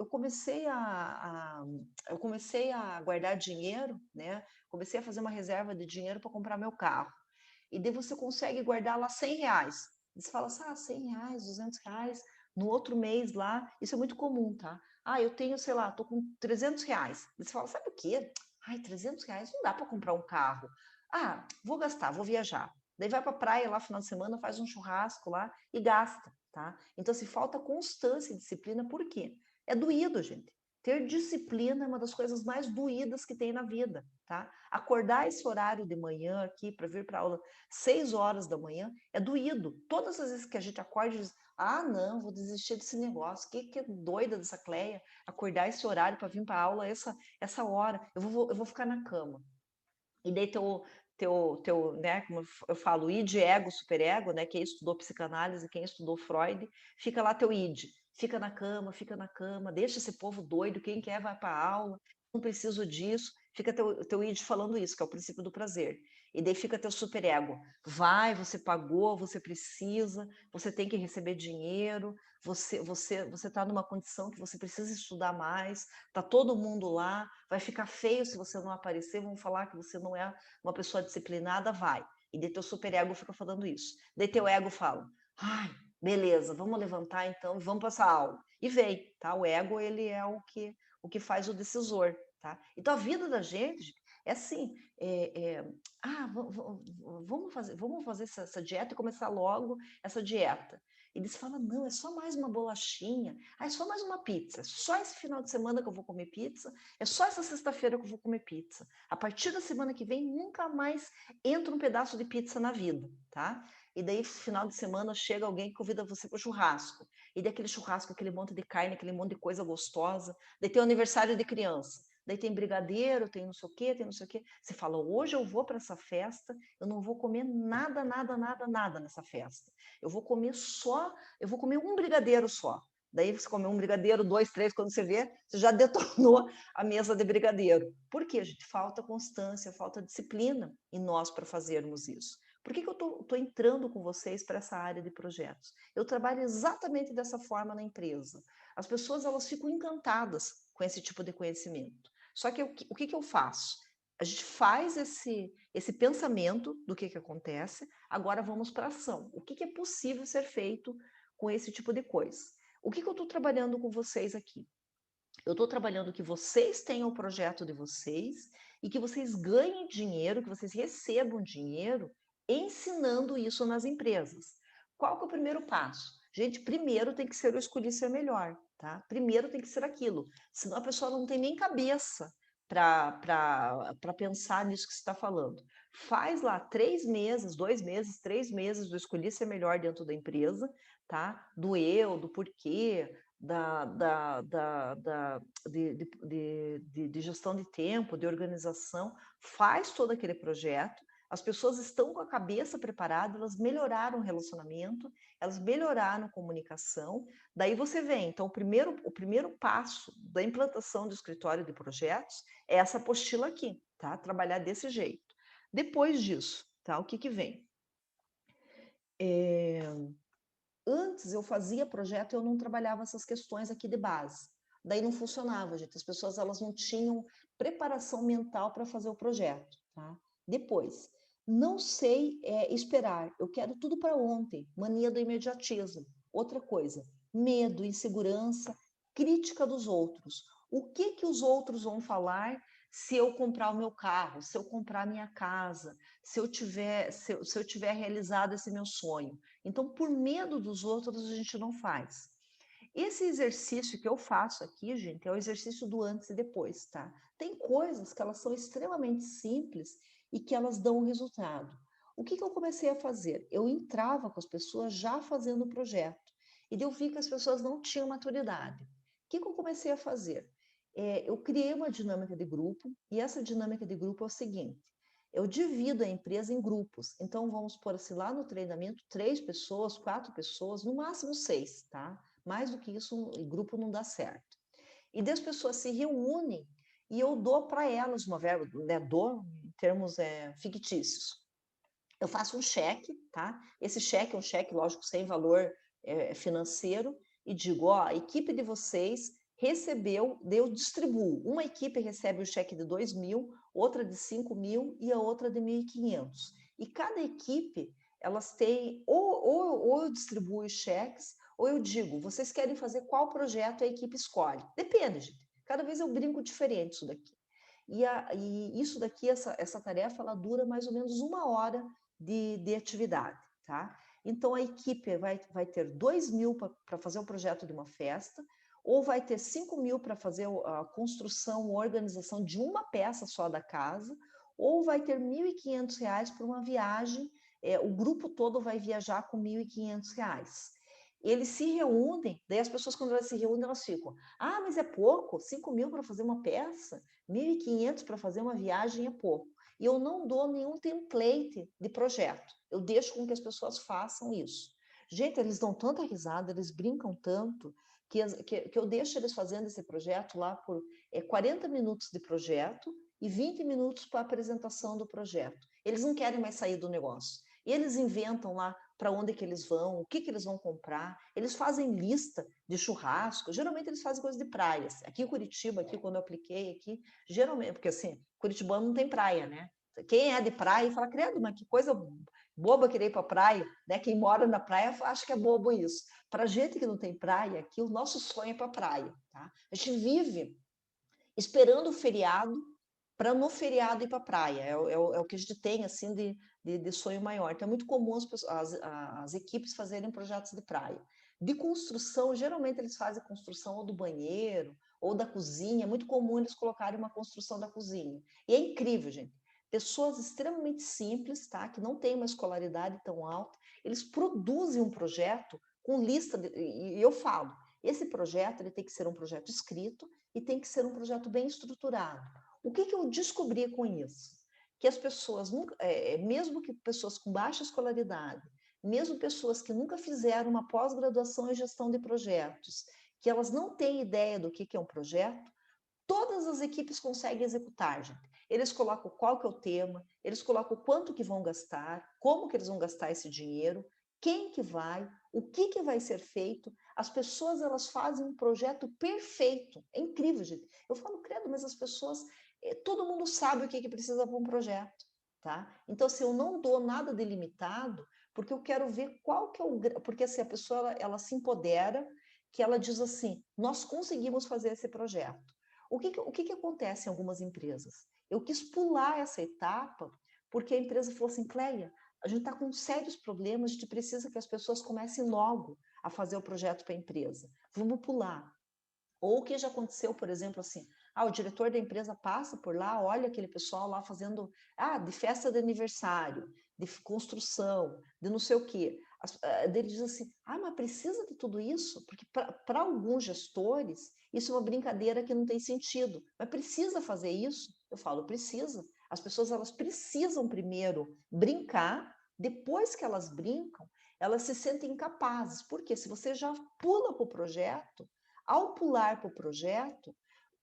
Speaker 1: comecei eu comecei a guardar dinheiro, né? Comecei a fazer uma reserva de dinheiro para comprar meu carro. E daí você consegue guardar lá R$100. Você fala assim, R$100, R$200. No outro mês lá, isso é muito comum, tá? Eu tenho, sei lá, tô com R$300. Você fala, sabe o quê? R$300 não dá para comprar um carro. Vou gastar, vou viajar. Daí vai para a praia lá final de semana, faz um churrasco lá e gasta, tá? Então, se falta constância e disciplina, por quê? É doído, gente. Ter disciplina é uma das coisas mais doídas que tem na vida, tá? Acordar esse horário de manhã aqui para vir para aula 6 horas da manhã é doído. Todas as vezes que a gente acorda e diz, não, vou desistir desse negócio. Que é doida dessa Cleia acordar esse horário para vir para aula essa hora. Eu vou ficar na cama. E daí né, como eu falo, id, ego, superego, né, quem estudou psicanálise, quem estudou Freud, fica lá teu id, fica na cama, deixa esse povo doido, quem quer vai para a aula, não preciso disso, fica teu id falando isso, que é o princípio do prazer. E daí fica teu superego, vai, você pagou, você precisa, você tem que receber dinheiro, você está numa condição que você precisa estudar mais, está todo mundo lá, vai ficar feio se você não aparecer, vão falar que você não é uma pessoa disciplinada, vai. E daí teu superego fica falando isso. Daí teu ego fala, ai, beleza, vamos levantar então e vamos passar a aula. E vem, tá? O ego, ele é o que faz o decisor, tá? Então a vida da gente é assim, vamos fazer essa dieta e começar logo essa dieta. Eles falam, não, é só mais uma bolachinha, é só mais uma pizza, é só esse final de semana que eu vou comer pizza, é só essa sexta-feira que eu vou comer pizza. A partir da semana que vem, nunca mais entra um pedaço de pizza na vida, tá? E daí, final de semana, chega alguém que convida você para o churrasco. E daquele churrasco, aquele monte de carne, aquele monte de coisa gostosa. Daí tem o aniversário de criança. Daí tem brigadeiro, tem não sei o quê, tem não sei o quê. Você fala, hoje eu vou para essa festa, eu não vou comer nada nessa festa. Eu vou comer um brigadeiro só. Daí você come um brigadeiro, 2, 3, quando você vê, você já detonou a mesa de brigadeiro. Por quê, gente? Falta constância, falta disciplina em nós para fazermos isso. Por que eu estou entrando com vocês para essa área de projetos? Eu trabalho exatamente dessa forma na empresa. As pessoas, elas ficam encantadas com esse tipo de conhecimento. Só que o que eu faço? A gente faz esse pensamento do que acontece, agora vamos para a ação. O que é possível ser feito com esse tipo de coisa? O que eu estou trabalhando com vocês aqui? Eu estou trabalhando que vocês tenham o projeto de vocês e que vocês ganhem dinheiro, que vocês recebam dinheiro ensinando isso nas empresas. Qual que é o primeiro passo? Gente, primeiro tem que ser o escolhi ser melhor, tá? Primeiro tem que ser aquilo, senão a pessoa não tem nem cabeça para pensar nisso que você está falando. Faz lá 3 meses, 2 meses, 3 meses do escolhi ser melhor dentro da empresa, tá? Do eu, do porquê, de gestão de tempo, de organização, faz todo aquele projeto, as pessoas estão com a cabeça preparada, elas melhoraram o relacionamento, elas melhoraram a comunicação, daí você vem, então o primeiro passo da implantação do escritório de projetos é essa apostila aqui, tá? Trabalhar desse jeito. Depois disso, tá? O que vem? Antes eu fazia projeto e eu não trabalhava essas questões aqui de base. Daí não funcionava, gente. As pessoas, elas não tinham preparação mental para fazer o projeto, tá? Depois, não sei esperar. Eu quero tudo para ontem. Mania do imediatismo. Outra coisa, medo, insegurança, crítica dos outros. O que os outros vão falar se eu comprar o meu carro, se eu comprar a minha casa, se eu tiver realizado esse meu sonho? Então, por medo dos outros, a gente não faz. Esse exercício que eu faço aqui, gente, é o exercício do antes e depois, tá? Tem coisas que elas são extremamente simples e que elas dão um resultado. O que eu comecei a fazer? Eu entrava com as pessoas já fazendo o projeto. E eu vi que as pessoas não tinham maturidade. O que eu comecei a fazer? Eu criei uma dinâmica de grupo, e essa dinâmica de grupo é o seguinte: eu divido a empresa em grupos. Então, vamos pôr assim, lá no treinamento, 3 pessoas, 4 pessoas, no máximo 6, tá? Mais do que isso, o grupo não dá certo. E daí as pessoas se reúnem e eu dou para elas uma verba, né? Dou em termos fictícios. Eu faço um cheque, tá? Esse cheque é um cheque, lógico, sem valor financeiro, e digo, ó, a equipe de vocês recebeu, eu distribuo. Uma equipe recebe o cheque de 2.000, outra de 5.000 e a outra de 1.500. E cada equipe, elas têm, ou eu distribuo os cheques, ou eu digo, vocês querem fazer qual projeto a equipe escolhe? Depende, gente. Cada vez eu brinco diferente isso daqui. E isso daqui, essa tarefa, ela dura mais ou menos 1 hora de atividade, tá? Então, a equipe vai ter 2.000 para fazer o projeto de uma festa, ou vai ter 5.000 para fazer a construção, a organização de uma peça só da casa, ou vai ter R$ 1.500 para uma viagem, o grupo todo vai viajar com R$ 1.500. Eles se reúnem, daí as pessoas, quando elas se reúnem, elas ficam, mas é pouco, 5.000 para fazer uma peça, 1.500 para fazer uma viagem é pouco. e eu não dou nenhum template de projeto. Eu deixo com que as pessoas façam isso. Gente, eles dão tanta risada, eles brincam tanto, que eu deixo eles fazendo esse projeto lá por 40 minutos de projeto e 20 minutos para a apresentação do projeto. Eles não querem mais sair do negócio. E eles inventam lá para onde que eles vão, o que que eles vão comprar. Eles fazem lista de churrasco. Geralmente eles fazem coisa de praias. Aqui em Curitiba, aqui quando eu apliquei aqui, geralmente, porque assim, Curitibano não tem praia, né? Quem é de praia fala, credo, mas que coisa boba querer ir para a praia, né? Quem mora na praia acha que é bobo isso. Para gente que não tem praia, aqui o nosso sonho é para a praia, tá? A gente vive esperando o feriado para no feriado ir para a praia. É o que a gente tem assim de sonho maior. Então é muito comum as equipes fazerem projetos de praia. De construção, geralmente eles fazem construção ou do banheiro ou da cozinha. É muito comum eles colocarem uma construção da cozinha. E é incrível, gente. Pessoas extremamente simples, tá? Que não têm uma escolaridade tão alta, eles produzem um projeto com lista e eu falo, esse projeto ele tem que ser um projeto escrito e tem que ser um projeto bem estruturado. O que eu descobri com isso? Que as pessoas, mesmo que pessoas com baixa escolaridade, mesmo pessoas que nunca fizeram uma pós-graduação em gestão de projetos, que elas não têm ideia do que é um projeto, todas as equipes conseguem executar, gente. Eles colocam qual que é o tema, eles colocam quanto que vão gastar, como que eles vão gastar esse dinheiro, quem que vai, o que vai ser feito. As pessoas, elas fazem um projeto perfeito. É incrível, gente. Eu falo, credo, mas as pessoas, todo mundo sabe o que precisa para um projeto, tá? Então, assim, eu não dou nada delimitado, porque eu quero ver qual que é o... Porque, assim, a pessoa, ela se empodera, que ela diz assim, nós conseguimos fazer esse projeto. O que acontece em algumas empresas? Eu quis pular essa etapa, porque a empresa falou assim, Cleia, a gente está com sérios problemas, a gente precisa que as pessoas comecem logo a fazer o projeto para a empresa. Vamos pular. Ou o que já aconteceu, por exemplo, assim, o diretor da empresa passa por lá, olha aquele pessoal lá fazendo, de festa de aniversário, de construção, de não sei o quê. Ele diz assim, mas precisa de tudo isso? Porque para alguns gestores, isso é uma brincadeira que não tem sentido. Mas precisa fazer isso? Eu falo, precisa. As pessoas, elas precisam primeiro brincar, depois que elas brincam, elas se sentem incapazes. Porque se você já pula para o projeto, ao pular para o projeto,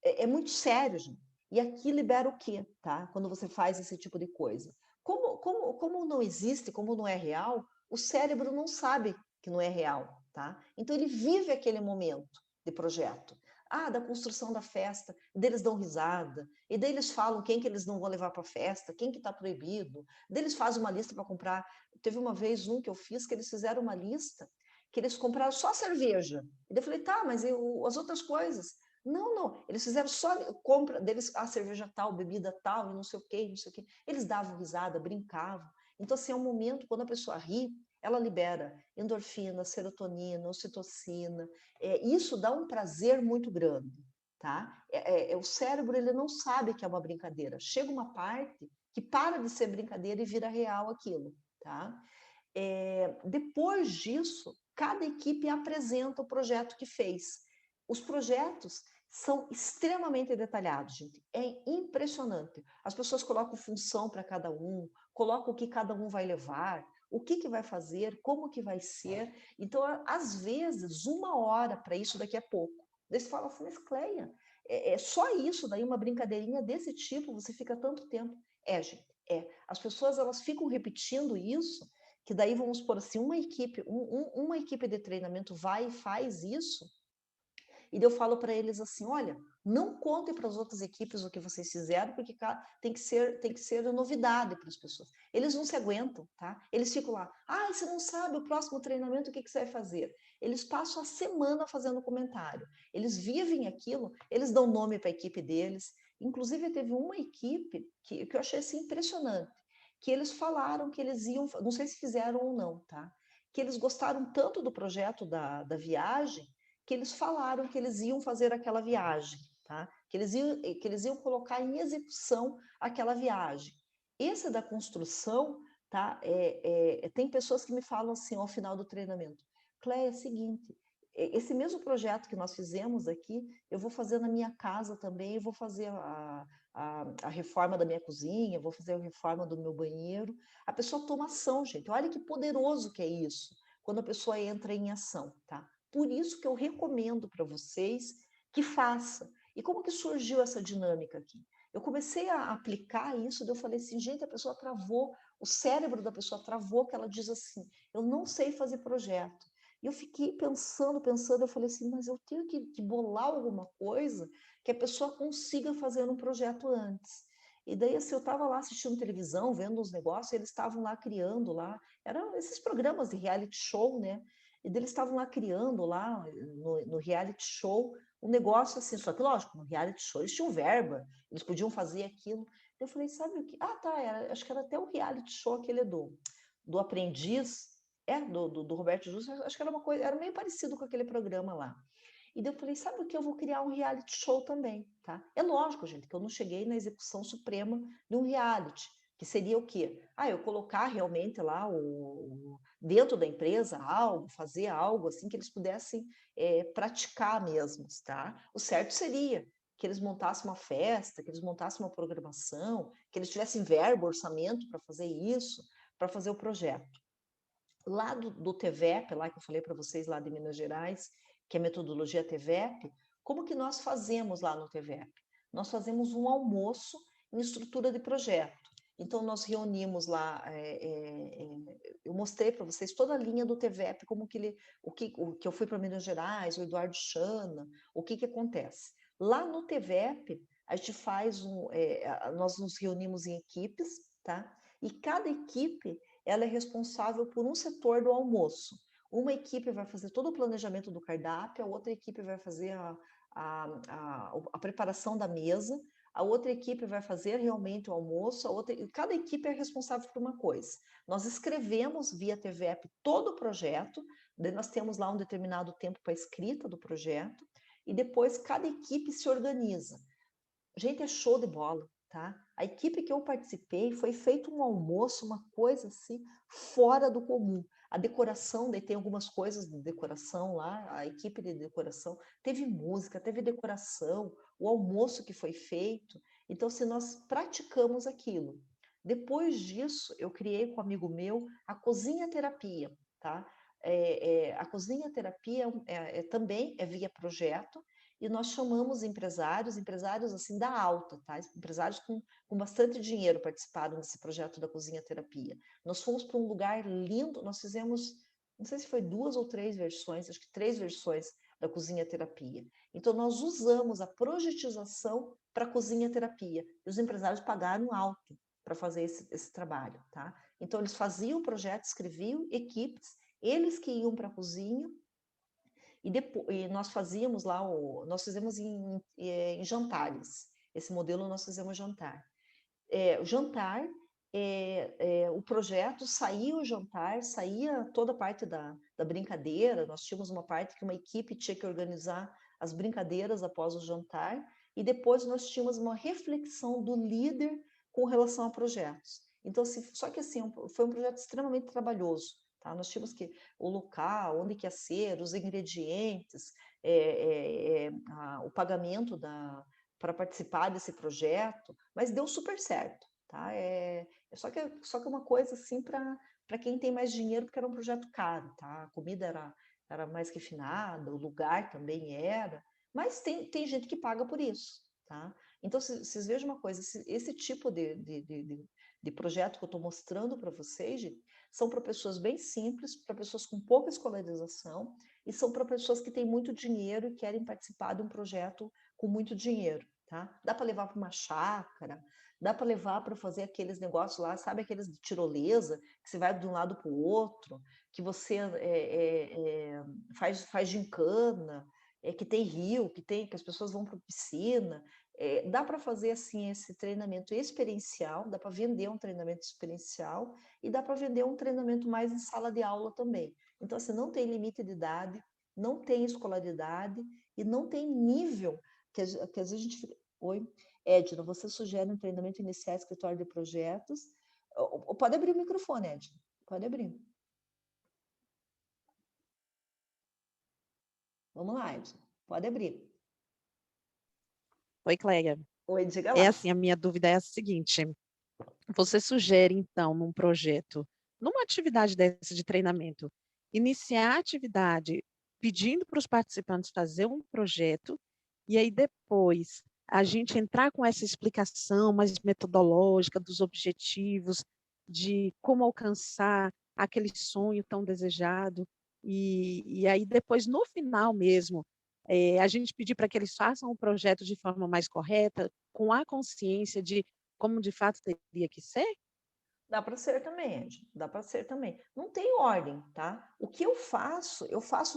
Speaker 1: é muito sério, gente. E aqui libera o quê, tá? Quando você faz esse tipo de coisa. Como não existe, como não é real, o cérebro não sabe que não é real, tá? Então ele vive aquele momento de projeto. Da construção da festa, deles dão risada, e daí eles falam quem que eles não vão levar para a festa, quem que está proibido, daí eles fazem uma lista para comprar. Teve uma vez que eu fiz que eles fizeram uma lista que eles compraram só cerveja. E daí eu falei, tá, mas as outras coisas? Não, eles fizeram só compra deles, cerveja tal, bebida tal, e não sei o quê, não sei o quê. Eles davam risada, brincavam. Então, assim, é um momento, quando a pessoa ri, ela libera endorfina, serotonina, ocitocina. Isso dá um prazer muito grande, tá? O cérebro, ele não sabe que é uma brincadeira. Chega uma parte que para de ser brincadeira e vira real aquilo, tá? Depois disso, cada equipe apresenta o projeto que fez. Os projetos são extremamente detalhados, gente. É impressionante. As pessoas colocam função para cada um, colocam o que cada um vai levar, o que vai fazer, como que vai ser. Então, às vezes, 1 hora para isso daqui a pouco. Daí você fala assim, mas Cleia, é só isso, daí uma brincadeirinha desse tipo, você fica tanto tempo. Gente, As pessoas, elas ficam repetindo isso, que daí, vamos supor assim, uma equipe de treinamento vai e faz isso, e eu falo para eles assim, olha, não contem para as outras equipes o que vocês fizeram, porque tem que ser novidade para as pessoas. Eles não se aguentam, tá? Eles ficam lá, você não sabe o próximo treinamento, o que você vai fazer? Eles passam a semana fazendo comentário. Eles vivem aquilo, eles dão nome para a equipe deles. Inclusive, teve uma equipe que eu achei assim, impressionante, que eles falaram que eles iam, não sei se fizeram ou não, tá? Que eles gostaram tanto do projeto da viagem, que eles falaram que eles iam fazer aquela viagem, tá? Que eles iam colocar em execução aquela viagem. Esse da construção, tá? Tem pessoas que me falam assim ao final do treinamento, Cleia, é o seguinte, esse mesmo projeto que nós fizemos aqui, eu vou fazer na minha casa também, eu vou fazer a reforma da minha cozinha, vou fazer a reforma do meu banheiro. A pessoa toma ação, gente. Olha que poderoso que é isso, quando a pessoa entra em ação, tá? Por isso que eu recomendo para vocês que façam. E como que surgiu essa dinâmica aqui? Eu comecei a aplicar isso, daí eu falei assim, gente, a pessoa travou, o cérebro da pessoa travou, que ela diz assim, eu não sei fazer projeto. E eu fiquei pensando, eu falei assim, mas eu tenho que bolar alguma coisa que a pessoa consiga fazer um projeto antes. E daí, assim, eu estava lá assistindo televisão, vendo uns negócios, e eles estavam lá criando lá, eram esses programas de reality show, né? E daí eles estavam lá criando lá, no reality show, um negócio assim, só que lógico, no reality show eles tinham verba, eles podiam fazer aquilo. Eu falei, sabe o que? Ah, tá, acho que era até o reality show aquele do Aprendiz, do Roberto Justo, acho que era uma coisa, era meio parecido com aquele programa lá. E daí eu falei, sabe o que? Eu vou criar um reality show também, tá? É lógico, gente, que eu não cheguei na execução suprema de um reality, que seria o quê? Ah, eu colocar realmente lá dentro da empresa algo, fazer algo assim que eles pudessem praticar mesmo, tá? O certo seria que eles montassem uma festa, que eles montassem uma programação, que eles tivessem verba, orçamento para fazer isso, para fazer o projeto. Lá do TVEP, lá que eu falei para vocês, lá de Minas Gerais, que é a metodologia TVEP, como que nós fazemos lá no TVEP? Nós fazemos um almoço em estrutura de projeto. Então, nós reunimos lá, eu mostrei para vocês toda a linha do TVEP, como que ele, o que eu fui para Minas Gerais, o Eduardo Chana, o que acontece. Lá no TVEP, a gente faz nós nos reunimos em equipes, tá? E cada equipe ela é responsável por um setor do almoço. Uma equipe vai fazer todo o planejamento do cardápio, a outra equipe vai fazer a preparação da mesa, a outra equipe vai fazer realmente o almoço, cada equipe é responsável por uma coisa. Nós escrevemos via TVEP todo o projeto, daí nós temos lá um determinado tempo para a escrita do projeto, e depois cada equipe se organiza. Gente, é show de bola, tá? A equipe que eu participei foi feito um almoço, uma coisa assim, fora do comum. A decoração, daí tem algumas coisas de decoração lá, a equipe de decoração, teve música, teve decoração, o almoço que foi feito. Então, se nós praticamos aquilo. Depois disso, eu criei com um amigo meu a cozinha terapia, tá? A cozinha terapia também é via projeto, e nós chamamos empresários assim da alta, tá? Empresários com bastante dinheiro participaram desse projeto da cozinha terapia. Nós fomos para um lugar lindo, nós fizemos, não sei se foi 2 ou 3 versões, acho que 3 versões da cozinha terapia. Então nós usamos a projetização para a cozinha terapia. E os empresários pagaram alto para fazer esse trabalho, tá? Então eles faziam o projeto, escreviam equipes, eles que iam para a cozinha. E nós fazíamos lá, nós fizemos em jantares. Esse modelo nós fizemos jantar. Jantar, o projeto saía o jantar, saía toda a parte da brincadeira. Nós tínhamos uma parte que uma equipe tinha que organizar as brincadeiras após o jantar, e depois nós tínhamos uma reflexão do líder com relação a projetos. Então, assim, só que assim, foi um projeto extremamente trabalhoso. Tá? Nós tínhamos que o local, onde que ia ser, os ingredientes, o pagamento para participar desse projeto, mas deu super certo, tá? Só que é uma coisa assim para quem tem mais dinheiro, porque era um projeto caro, tá? A comida era mais refinada, o lugar também era, mas tem gente que paga por isso, tá? Então, vocês vejam uma coisa, esse tipo de projeto que eu estou mostrando para vocês, gente, são para pessoas bem simples, para pessoas com pouca escolarização, e são para pessoas que têm muito dinheiro e querem participar de um projeto com muito dinheiro, tá? Dá para levar para uma chácara, dá para levar para fazer aqueles negócios lá, sabe aqueles de tirolesa, que você vai de um lado para o outro, que você faz gincana, que tem rio, que as pessoas vão para a piscina. Dá para fazer assim esse treinamento experiencial, dá para vender um treinamento experiencial e dá para vender um treinamento mais em sala de aula também. Então, assim, não tem limite de idade, não tem escolaridade e não tem nível que às vezes a gente fica... Oi, Edna, você sugere um treinamento inicial escritório de projetos? Pode abrir o microfone, Edna, pode abrir. Vamos lá, Edson. Pode abrir.
Speaker 3: Oi, Cléia.
Speaker 1: Oi, diga
Speaker 3: É
Speaker 1: lá.
Speaker 3: assim, a minha dúvida é a seguinte: você sugere, então, num projeto, numa atividade dessa de treinamento, iniciar a atividade pedindo para os participantes fazer um projeto, e aí depois a gente entrar com essa explicação mais metodológica dos objetivos, de como alcançar aquele sonho tão desejado, e aí depois, no final mesmo, a gente pedir para que eles façam o projeto de forma mais correta, com a consciência de como de fato teria que ser?
Speaker 1: Dá para ser também, Ed. Dá para ser também. Não tem ordem, tá? O que eu faço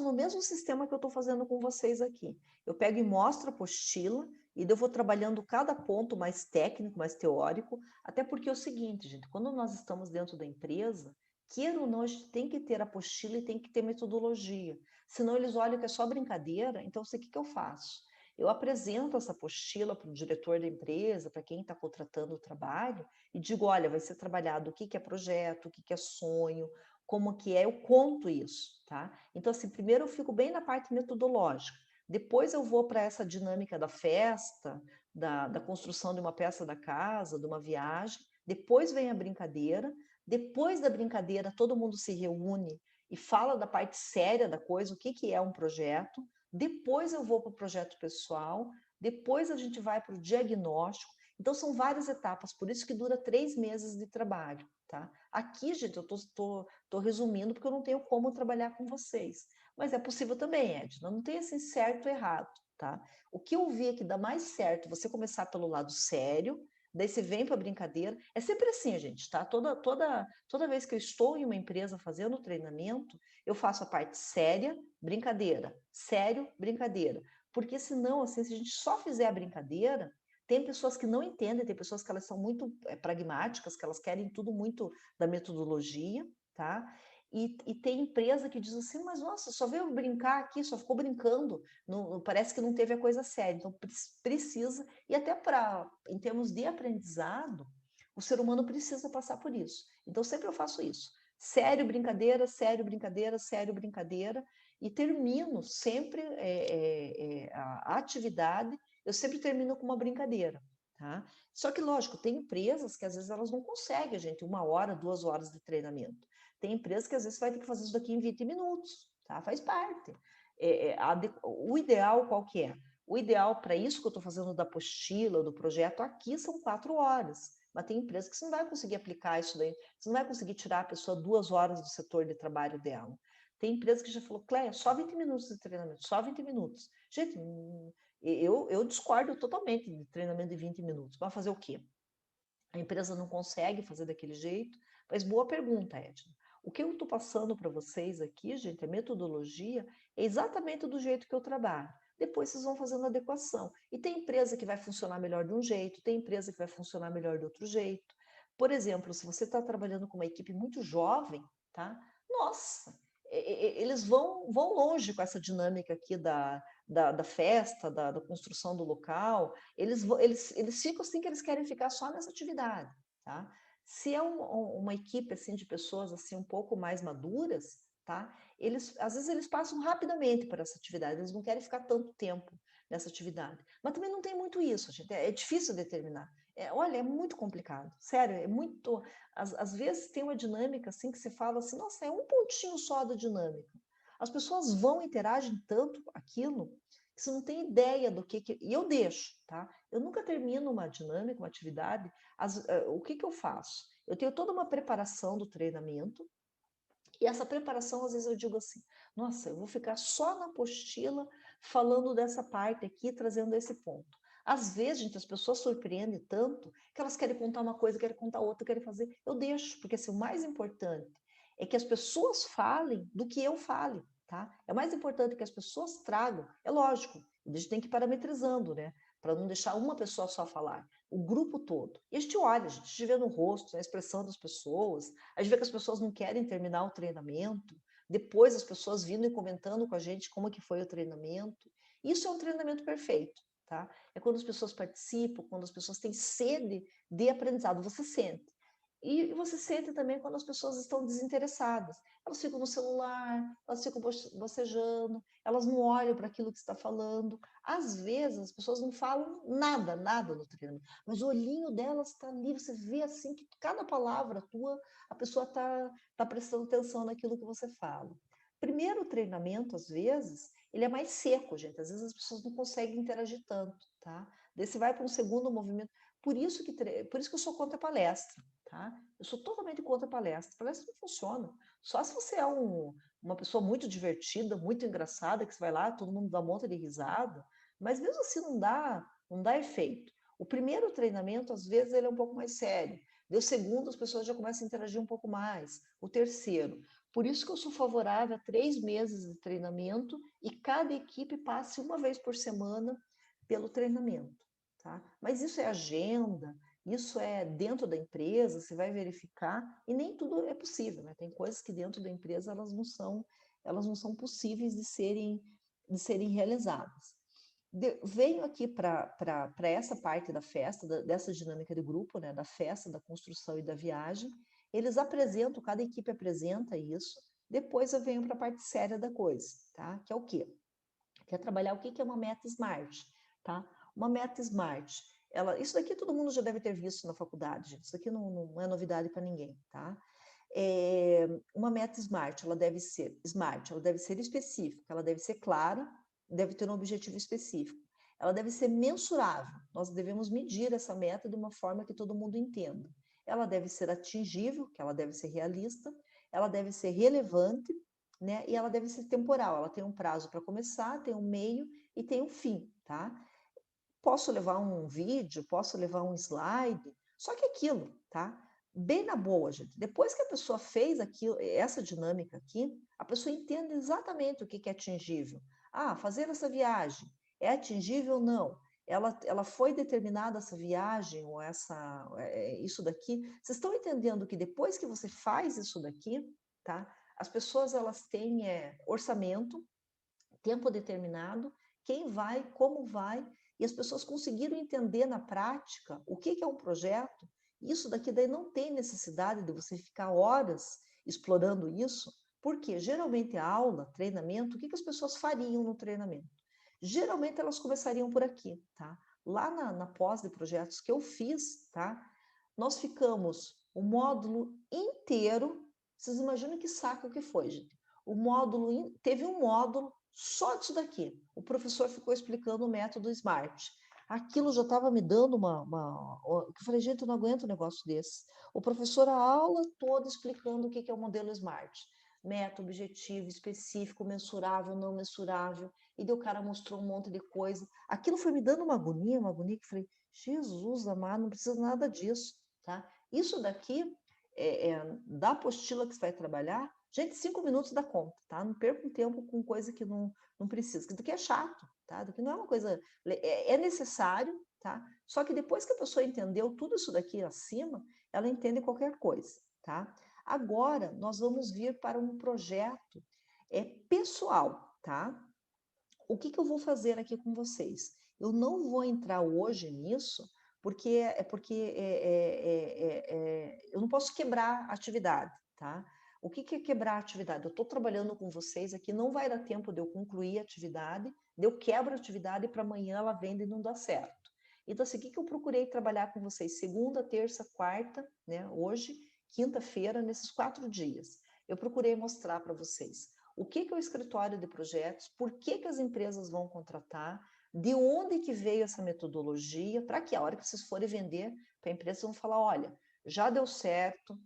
Speaker 1: no mesmo sistema que eu estou fazendo com vocês aqui. Eu pego e mostro a apostila e eu vou trabalhando cada ponto mais técnico, mais teórico, até porque é o seguinte, gente, quando nós estamos dentro da empresa, queira ou não, a gente tem que ter apostila e tem que ter metodologia. Senão eles olham que é só brincadeira, então o que eu faço? Eu apresento essa apostila para o diretor da empresa, para quem está contratando o trabalho, e digo, olha, vai ser trabalhado o que é projeto, o que é sonho, como que é, eu conto isso, tá? Então, assim, primeiro eu fico bem na parte metodológica, depois eu vou para essa dinâmica da festa, da construção de uma peça da casa, de uma viagem, depois vem a brincadeira, depois da brincadeira todo mundo se reúne e fala da parte séria da coisa, o que é um projeto, depois eu vou para o projeto pessoal, depois a gente vai para o diagnóstico. Então, são várias etapas, por isso que dura 3 meses de trabalho, tá? Aqui, gente, eu tô resumindo, porque eu não tenho como trabalhar com vocês. Mas é possível também, Edna, não tem assim certo ou errado, tá? O que eu vi que dá mais certo, você começar pelo lado sério, daí você vem para a brincadeira. É sempre assim, gente, tá? Toda vez que eu estou em uma empresa fazendo treinamento, eu faço a parte séria, brincadeira, sério, brincadeira. Porque senão, assim, se a gente só fizer a brincadeira, tem pessoas que não entendem, tem pessoas que elas são muito pragmáticas, que elas querem tudo muito da metodologia, tá? E tem empresa que diz assim, mas nossa, só veio brincar aqui, só ficou brincando, parece que não teve a coisa séria. Então precisa, e até em termos de aprendizado, o ser humano precisa passar por isso. Então sempre eu faço isso. Sério, brincadeira, sério, brincadeira, sério, brincadeira, e termino sempre a atividade, eu sempre termino com uma brincadeira, tá? Só que, lógico, tem empresas que às vezes elas não conseguem, gente, 1 hora, 2 horas de treinamento. Tem empresas que às vezes vai ter que fazer isso daqui em 20 minutos, tá? Faz parte. O ideal qual que é? O ideal para isso que eu estou fazendo da apostila, do projeto, aqui são 4 horas. Mas tem empresa que você não vai conseguir aplicar isso daí, você não vai conseguir tirar a pessoa 2 horas do setor de trabalho dela. Tem empresa que já falou, Cléia, só 20 minutos de treinamento, só 20 minutos. Gente, eu discordo totalmente de treinamento de 20 minutos. Vai fazer o quê? A empresa não consegue fazer daquele jeito? Mas boa pergunta, Edna. O que eu estou passando para vocês aqui, gente, a metodologia é exatamente do jeito que eu trabalho. Depois vocês vão fazendo adequação. E tem empresa que vai funcionar melhor de um jeito, tem empresa que vai funcionar melhor de outro jeito. Por exemplo, se você está trabalhando com uma equipe muito jovem, tá? Nossa, eles vão longe com essa dinâmica aqui da festa, da construção do local. Eles ficam assim que eles querem ficar só nessa atividade, tá? Se é uma equipe assim de pessoas assim um pouco mais maduras, tá? Às vezes eles passam rapidamente por essa atividade, eles não querem ficar tanto tempo nessa atividade. Mas também não tem muito isso, gente. É difícil determinar. Olha, é muito complicado, sério, é muito. Às vezes tem uma dinâmica assim que se fala assim, nossa, é um pontinho só da dinâmica. As pessoas vão interagem tanto aquilo que você não tem ideia do que. E eu deixo, tá? Eu nunca termino uma dinâmica, uma atividade. O que eu faço? Eu tenho toda uma preparação do treinamento, e essa preparação, às vezes eu digo assim, nossa, eu vou ficar só na apostila falando dessa parte aqui, trazendo esse ponto. Às vezes, gente, as pessoas surpreendem tanto que elas querem contar uma coisa, querem contar outra, querem fazer. Eu deixo, porque assim, o mais importante é que as pessoas falem do que eu fale, tá? É mais importante que as pessoas tragam. É lógico, a gente tem que ir parametrizando, né? Para não deixar uma pessoa só falar, o grupo todo. E a gente olha, a gente vê no rosto, na expressão das pessoas, a gente vê que as pessoas não querem terminar o treinamento, depois as pessoas vindo e comentando com a gente como que foi o treinamento. Isso é um treinamento perfeito, tá? É quando as pessoas participam, quando as pessoas têm sede de aprendizado, você sente. E você sente também quando as pessoas estão desinteressadas. Elas ficam no celular, elas ficam bocejando, elas não olham para aquilo que está falando. Às vezes, as pessoas não falam nada, nada no treinamento, mas o olhinho delas está ali, você vê assim que cada palavra tua, a pessoa tá prestando atenção naquilo que você fala. Primeiro treinamento, às vezes, ele é mais seco, gente. Às vezes as pessoas não conseguem interagir tanto, tá? Daí você vai para um segundo movimento. Por isso que eu sou contra a palestra. Tá? Eu sou totalmente contra a palestra. A palestra não funciona. Só se você é uma pessoa muito divertida, muito engraçada, que você vai lá, todo mundo dá um monte de risada, mas mesmo assim não dá efeito. O primeiro treinamento, às vezes, ele é um pouco mais sério. O segundo, as pessoas já começam a interagir um pouco mais. O terceiro. Por isso que eu sou favorável a 3 meses de treinamento e cada equipe passe uma vez por semana pelo treinamento. Tá? Mas isso é agenda, isso é dentro da empresa, você vai verificar, e nem tudo é possível, né? Tem coisas que dentro da empresa elas não são possíveis de serem realizadas. Venho aqui para essa parte da festa, dessa dinâmica de grupo, né? Da festa, da construção e da viagem. Eles apresentam, cada equipe apresenta isso, depois eu venho para a parte séria da coisa, tá? Que é o quê? Que é trabalhar o que é uma meta SMART, tá? Uma meta SMART, isso daqui todo mundo já deve ter visto na faculdade, gente. Isso aqui não é novidade para ninguém, tá? Uma meta SMART, ela deve ser específica, ela deve ser clara, deve ter um objetivo específico. Ela deve ser mensurável, nós devemos medir essa meta de uma forma que todo mundo entenda. Ela deve ser atingível, que ela deve ser realista, ela deve ser relevante, né? E ela deve ser temporal, ela tem um prazo para começar, tem um meio e tem um fim, tá? Posso levar um vídeo, posso levar um slide, só que aquilo, tá? Bem na boa, gente. Depois que a pessoa fez aquilo, essa dinâmica aqui, a pessoa entende exatamente o que é atingível. Ah, fazer essa viagem é atingível ou não? Ela foi determinada essa viagem ou isso daqui. Vocês estão entendendo que depois que você faz isso daqui, tá? As pessoas elas têm orçamento, tempo determinado, quem vai, como vai, e as pessoas conseguiram entender na prática o que é um projeto. Isso daqui daí não tem necessidade de você ficar horas explorando isso, porque geralmente a aula, treinamento, o que as pessoas fariam no treinamento? Geralmente elas começariam por aqui, tá? Lá na pós de projetos que eu fiz, tá? Nós ficamos o módulo inteiro, vocês imaginam que saco que foi, gente? Teve um módulo só disso daqui. O professor ficou explicando o método SMART. Aquilo já estava me dando Eu falei, gente, eu não aguento um negócio desse. O professor, a aula toda explicando o que é o modelo SMART. Método, objetivo, específico, mensurável, não mensurável. E daí o cara mostrou um monte de coisa. Aquilo foi me dando uma agonia que eu falei, Jesus amado, não precisa nada disso, tá? Isso daqui, da apostila que você vai trabalhar, gente, 5 minutos dá conta, tá? Não perca um tempo com coisa que não precisa. Isso daqui é chato, tá? Isso daqui não é uma coisa... É necessário, tá? Só que depois que a pessoa entendeu tudo isso daqui acima, ela entende qualquer coisa, tá? Agora, nós vamos vir para um projeto pessoal, tá? O que eu vou fazer aqui com vocês? Eu não vou entrar hoje nisso, porque eu não posso quebrar a atividade, tá? O que é quebrar a atividade? Eu estou trabalhando com vocês aqui, não vai dar tempo de eu concluir a atividade, eu quebro a atividade para amanhã ela vende e não dá certo. Então, assim, o que eu procurei trabalhar com vocês? Segunda, terça, quarta, né? Hoje, quinta-feira, nesses 4 dias. Eu procurei mostrar para vocês o que é o escritório de projetos, por que as empresas vão contratar, de onde que veio essa metodologia, para que a hora que vocês forem vender para a empresa, vão falar, olha, já deu certo,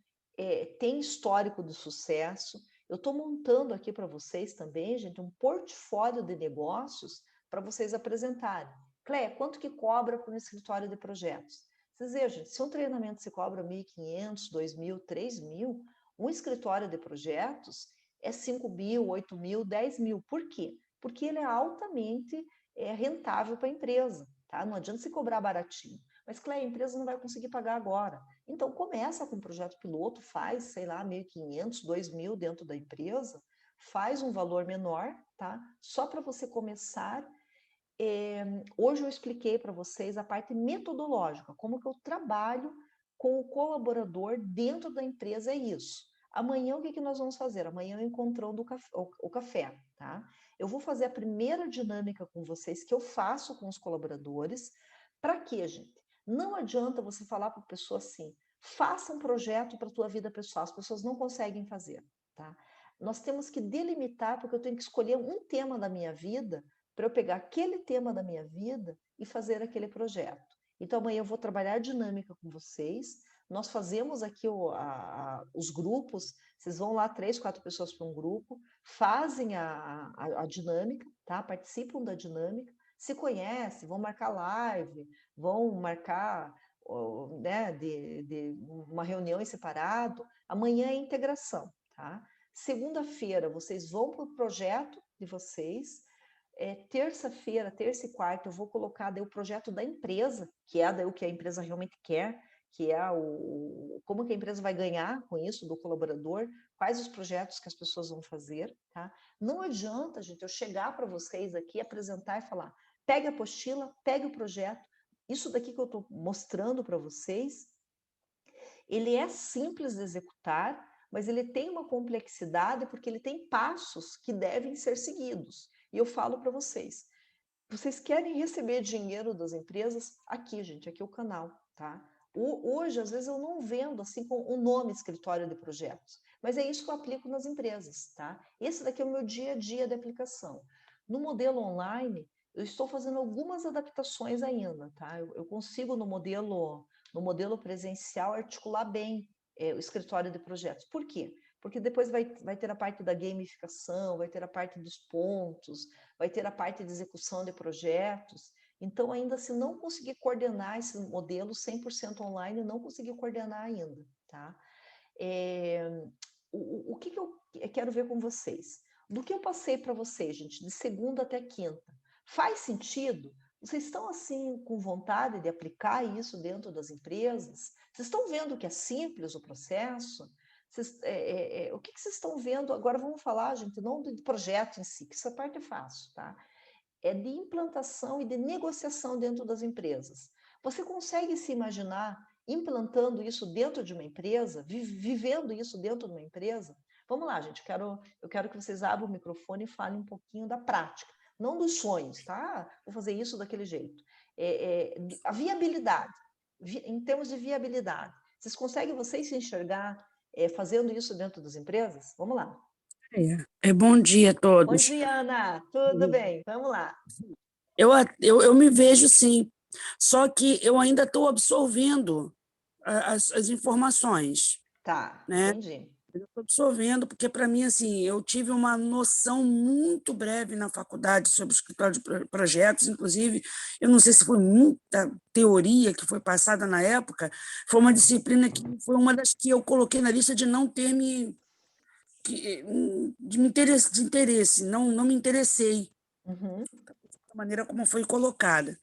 Speaker 1: tem histórico de sucesso, eu estou montando aqui para vocês também, gente, um portfólio de negócios para vocês apresentarem. Cléia, quanto que cobra para um escritório de projetos? Vocês vejam, gente, se um treinamento se cobra 1.500, 2.000, 3.000, um escritório de projetos é 5.000, 8.000, 10.000. Por quê? Porque ele é altamente rentável para a empresa, tá? Não adianta se cobrar baratinho. Mas, Cléia, a empresa não vai conseguir pagar agora. Então, começa com um projeto piloto, faz, sei lá, 1.500, 2.000 dentro da empresa, faz um valor menor, tá? Só para você começar. Hoje eu expliquei para vocês a parte metodológica, como que eu trabalho com o colaborador dentro da empresa é isso. Amanhã, o que nós vamos fazer? Amanhã eu encontrando o café, tá? Eu vou fazer a primeira dinâmica com vocês que eu faço com os colaboradores. Para quê, gente? Não adianta você falar para a pessoa assim, faça um projeto para a tua vida pessoal. As pessoas não conseguem fazer, tá? Nós temos que delimitar, porque eu tenho que escolher um tema da minha vida para eu pegar aquele tema da minha vida e fazer aquele projeto. Então, amanhã eu vou trabalhar a dinâmica com vocês. Nós fazemos aqui os grupos, vocês vão lá, 3, 4 pessoas para um grupo, fazem a dinâmica, tá? Participam da dinâmica, se conhecem, vão marcar live, vão marcar né, de uma reunião em separado. Amanhã é integração, tá? Segunda-feira, vocês vão para o projeto de vocês. Terça-feira, terça e quarta, eu vou colocar daí o projeto da empresa, que é daí o que a empresa realmente quer, que é como que a empresa vai ganhar com isso, do colaborador, quais os projetos que as pessoas vão fazer, tá? Não adianta, gente, eu chegar para vocês aqui, apresentar e falar, pegue a apostila, pegue o projeto, isso daqui que eu estou mostrando para vocês, ele é simples de executar, mas ele tem uma complexidade porque ele tem passos que devem ser seguidos. E eu falo para vocês, vocês querem receber dinheiro das empresas? Aqui, gente, aqui é o canal, tá? Hoje, às vezes, eu não vendo assim com o nome escritório de projetos, mas é isso que eu aplico nas empresas, tá? Esse daqui é o meu dia a dia de aplicação. No modelo online, eu estou fazendo algumas adaptações ainda, tá? Eu consigo no modelo presencial articular bem o escritório de projetos. Por quê? Porque depois vai ter a parte da gamificação, vai ter a parte dos pontos, vai ter a parte de execução de projetos. Então, ainda se não conseguir coordenar esse modelo 100% online, não consegui coordenar ainda, tá? O que eu quero ver com vocês? Do que eu passei para vocês, gente, de segunda até quinta, faz sentido? Vocês estão, assim, com vontade de aplicar isso dentro das empresas? Vocês estão vendo que é simples o processo? O que vocês estão vendo? Agora vamos falar, gente, não do projeto em si, que essa parte é fácil, tá? É de implantação e de negociação dentro das empresas. Você consegue se imaginar implantando isso dentro de uma empresa, vivendo isso dentro de uma empresa? Vamos lá, gente, eu quero que vocês abram o microfone e falem um pouquinho da prática, não dos sonhos, tá? Vou fazer isso daquele jeito. A viabilidade, em termos de viabilidade, vocês conseguem vocês se enxergar fazendo isso dentro das empresas? Vamos lá.
Speaker 4: Bom dia a
Speaker 1: Bom
Speaker 4: todos.
Speaker 1: dia, Ana. Tudo bem? Vamos lá.
Speaker 4: Eu me vejo sim, só que eu ainda estou absorvendo as informações,
Speaker 1: Tá,
Speaker 4: né?
Speaker 1: entendi.
Speaker 4: Eu estou absorvendo, porque para mim, assim, eu tive uma noção muito breve na faculdade sobre o escritório de projetos, inclusive, eu não sei se foi muita teoria que foi passada na época, foi uma disciplina que foi uma das que eu coloquei na lista de não ter de interesse, não me interessei
Speaker 1: Uhum,
Speaker 4: da maneira como foi colocada.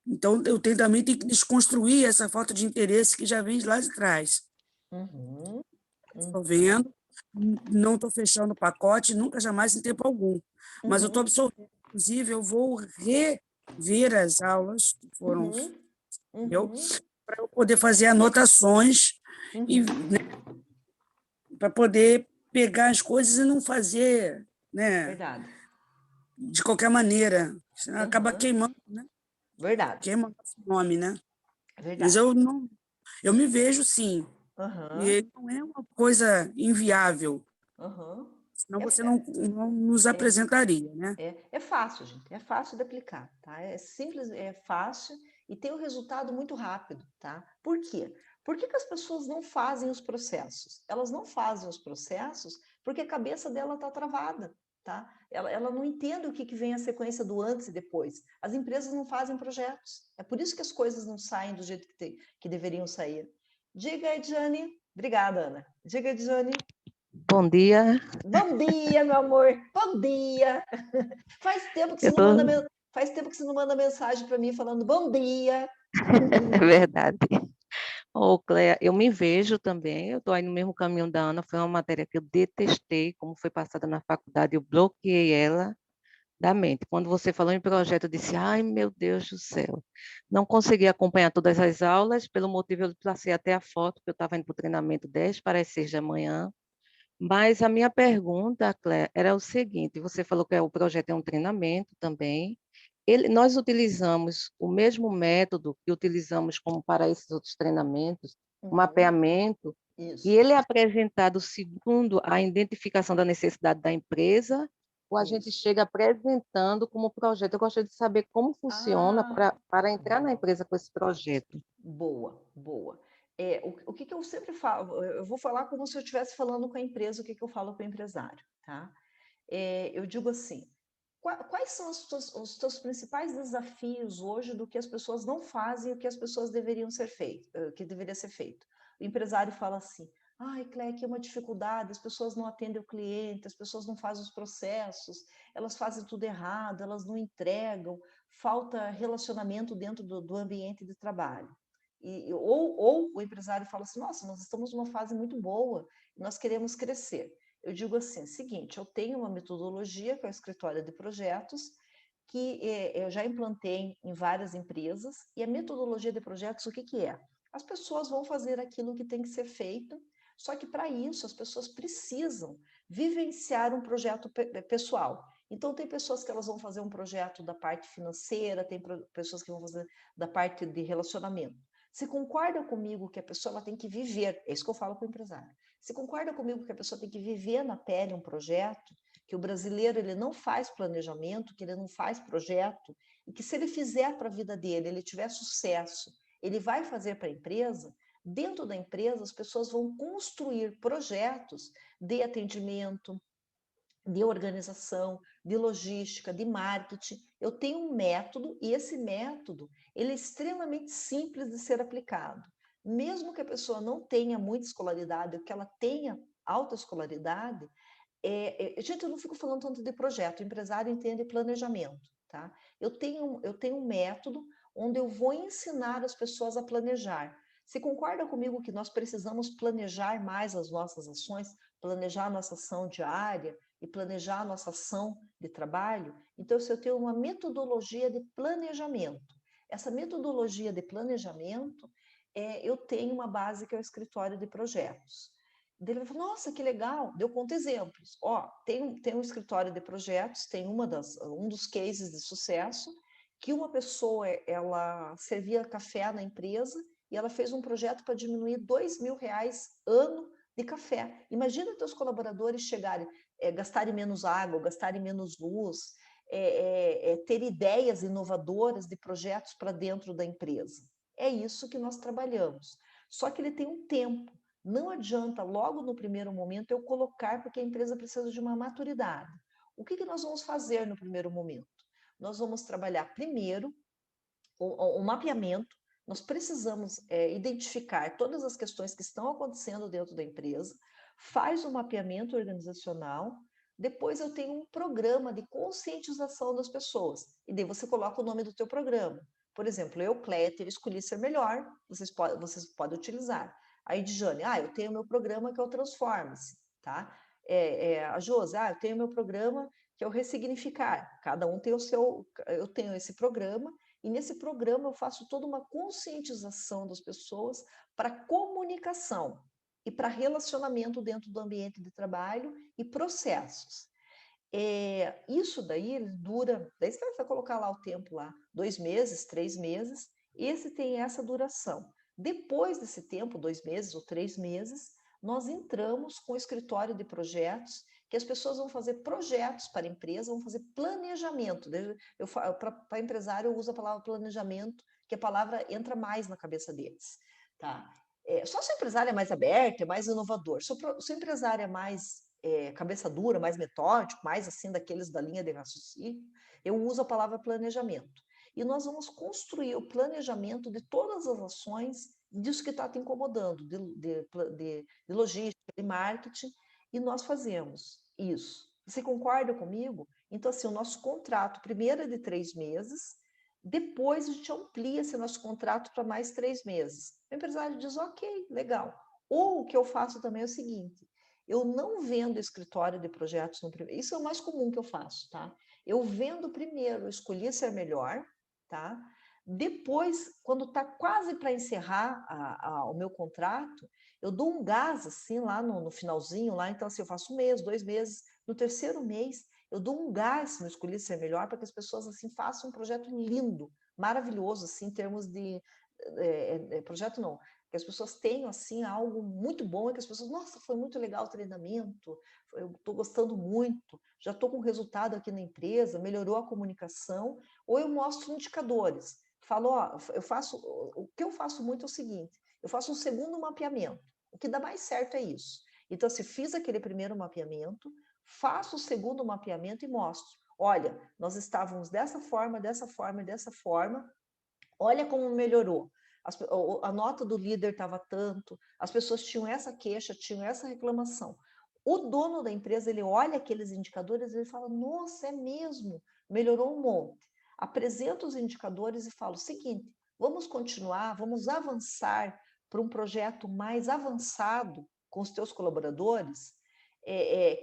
Speaker 4: Então, eu também tenho que desconstruir essa falta de interesse que já vem de lá de trás.
Speaker 1: uhum,
Speaker 4: Estou
Speaker 1: uhum,
Speaker 4: vendo, não estou fechando o pacote, nunca, jamais, em tempo algum. Mas eu estou
Speaker 1: uhum,
Speaker 4: absorvendo. Inclusive, eu vou rever as aulas que foram,
Speaker 1: uhum, uhum,
Speaker 4: para eu poder fazer anotações e,
Speaker 1: uhum.
Speaker 4: né, para poder pegar as coisas e não fazer, né,
Speaker 1: Verdade.
Speaker 4: de qualquer maneira. Senão acaba
Speaker 1: Uhum,
Speaker 4: queimando, né?
Speaker 1: verdade.
Speaker 4: Queima o nome, né? Mas
Speaker 1: Verdade.
Speaker 4: eu me vejo sim.
Speaker 1: Uhum,
Speaker 4: E não é uma coisa inviável,
Speaker 1: uhum.
Speaker 4: senão
Speaker 1: É,
Speaker 4: você não nos
Speaker 1: é,
Speaker 4: apresentaria, né?
Speaker 1: é fácil, gente. É fácil de aplicar, tá? É simples, é fácil e tem um resultado muito rápido, tá? Por quê? Por que as pessoas não fazem os processos? Elas não fazem os processos porque a cabeça dela está travada, tá? Ela não entende o que vem a sequência do antes e depois. As empresas não fazem projetos. É por isso que as coisas não saem do jeito que deveriam sair. Diga aí, Jane. Obrigada, Ana. Diga, Jane.
Speaker 5: Bom dia.
Speaker 1: Bom dia, meu amor. Bom dia. Faz tempo que você
Speaker 5: Eu
Speaker 1: não
Speaker 5: tô...
Speaker 1: manda, faz tempo que você não manda mensagem para mim falando bom dia.
Speaker 5: É verdade. Ô, Cléa, eu me vejo também, eu estou aí no mesmo caminho da Ana, foi uma matéria que eu detestei, como foi passada na faculdade, eu bloqueei ela, da mente. Quando você falou em projeto, eu disse, ai, meu Deus do céu. Não consegui acompanhar todas as aulas, pelo motivo eu passei até a foto, que eu estava indo para o treinamento 10 para as 6 da manhã. Mas a minha pergunta, Cléa, era o seguinte, você falou que o projeto é um treinamento também. Nós utilizamos o mesmo método que utilizamos como para esses outros treinamentos, o mapeamento, e
Speaker 1: Isso,
Speaker 5: ele é apresentado segundo a identificação da necessidade da empresa, ou a gente
Speaker 1: isso.
Speaker 5: chega apresentando como projeto? Eu gostaria de saber como funciona
Speaker 1: Ah,
Speaker 5: para entrar na
Speaker 1: boa.
Speaker 5: empresa com esse projeto.
Speaker 1: Boa, boa. O que que eu sempre falo, eu vou falar como se eu estivesse falando com a empresa, o que que eu falo para o empresário, tá? Eu digo assim, quais são os teus principais desafios hoje do que as pessoas não fazem e o que as pessoas deveriam ser feito, que deveria ser feito? O empresário fala assim, ai, Cleia, aqui é uma dificuldade, as pessoas não atendem o cliente, as pessoas não fazem os processos, elas fazem tudo errado, elas não entregam, falta relacionamento dentro do ambiente de trabalho. Ou o empresário fala assim, nossa, nós estamos numa fase muito boa, nós queremos crescer. Eu digo assim, seguinte, eu tenho uma metodologia, que é o escritório de projetos, que eu já implantei em várias empresas, e a metodologia de projetos, o que que é? As pessoas vão fazer aquilo que tem que ser feito, só que para isso as pessoas precisam vivenciar um projeto pessoal. Então tem pessoas que elas vão fazer um projeto da parte financeira, tem pessoas que vão fazer da parte de relacionamento. Se concorda comigo que a pessoa ela tem que viver, é isso que eu falo para o empresário. Se concorda comigo que a pessoa tem que viver na pele um projeto, que o brasileiro ele não faz planejamento, que ele não faz projeto, e que se ele fizer para a vida dele, ele tiver sucesso, ele vai fazer para a empresa, dentro da empresa as pessoas vão construir projetos de atendimento, de organização, de logística, de marketing. Eu tenho um método e esse método ele é extremamente simples de ser aplicado. Mesmo que a pessoa não tenha muita escolaridade, ou que ela tenha alta escolaridade, gente, eu não fico falando tanto de projeto, o empresário entende planejamento, tá? Eu tenho um método onde eu vou ensinar as pessoas a planejar. Você concorda comigo que nós precisamos planejar mais as nossas ações, planejar a nossa ação diária e planejar a nossa ação de trabalho? Então, se eu tenho uma metodologia de planejamento, essa metodologia de planejamento, eu tenho uma base que é o escritório de projetos. Ele falou, nossa, que legal. Deu conta exemplos. Ó, tem um escritório de projetos, tem um dos cases de sucesso, que uma pessoa, ela servia café na empresa e ela fez um projeto para diminuir R$ 2.000 ano de café. Imagina teus colaboradores chegarem, gastarem menos água, gastarem menos luz, ter ideias inovadoras de projetos para dentro da empresa. É isso que nós trabalhamos. Só que ele tem um tempo. Não adianta logo no primeiro momento eu colocar, porque a empresa precisa de uma maturidade. O que nós vamos fazer no primeiro momento? Nós vamos trabalhar primeiro o mapeamento, nós precisamos identificar todas as questões que estão acontecendo dentro da empresa, faz o mapeamento organizacional, depois eu tenho um programa de conscientização das pessoas, e daí você coloca o nome do teu programa. Por exemplo, eu, Cléter, escolhi ser melhor, vocês podem utilizar. Aí, Dijane, eu tenho meu programa que é o Transforme-se, tá? A Josi, eu tenho meu programa que é o Ressignificar. Cada um tem o seu, eu tenho esse programa, e nesse programa eu faço toda uma conscientização das pessoas para comunicação e para relacionamento dentro do ambiente de trabalho e processos. Isso daí dura, daí você vai colocar lá o tempo lá, 2 meses, 3 meses, esse tem essa duração. Depois desse tempo, 2 meses ou 3 meses, nós entramos com o escritório de projetos, que as pessoas vão fazer projetos para a empresa, vão fazer planejamento. Para empresário, eu uso a palavra planejamento, que a palavra entra mais na cabeça deles. Tá? Só se o empresário é mais aberto, é mais inovador. Se o empresário é mais cabeça dura, mais metódico, mais assim daqueles da linha de raciocínio, eu uso a palavra planejamento. E nós vamos construir o planejamento de todas as ações disso que está te incomodando, de logística, de marketing, e nós fazemos isso. Você concorda comigo? Então, assim, o nosso contrato primeiro é de 3 meses, depois a gente amplia esse nosso contrato para mais 3 meses. O empresário diz, ok, legal. Ou o que eu faço também é o seguinte, eu não vendo escritório de projetos no primeiro, isso é o mais comum que eu faço, tá? Eu vendo primeiro, eu escolhi ser melhor, tá? Depois, quando está quase para encerrar o meu contrato, eu dou um gás, assim, lá no finalzinho, lá, então, assim, eu faço 1 mês, 2 meses, no terceiro mês, eu dou um gás no Escolhi Ser Melhor para que as pessoas, assim, façam um projeto lindo, maravilhoso, assim, em termos de... projeto não, que as pessoas tenham, assim, algo muito bom, e que as pessoas, nossa, foi muito legal o treinamento, eu estou gostando muito, já estou com resultado aqui na empresa, melhorou a comunicação, ou eu mostro indicadores, falo, ó, o que eu faço muito é o seguinte, eu faço um segundo mapeamento, o que dá mais certo é isso. Então, se fiz aquele primeiro mapeamento, faço o segundo mapeamento e mostro, olha, nós estávamos dessa forma, dessa forma e dessa forma, olha como melhorou. A nota do líder estava tanto, as pessoas tinham essa queixa, tinham essa reclamação. O dono da empresa, ele olha aqueles indicadores e ele fala, nossa, é mesmo, melhorou um monte. Apresenta os indicadores e fala o seguinte, vamos continuar, vamos avançar para um projeto mais avançado com os teus colaboradores,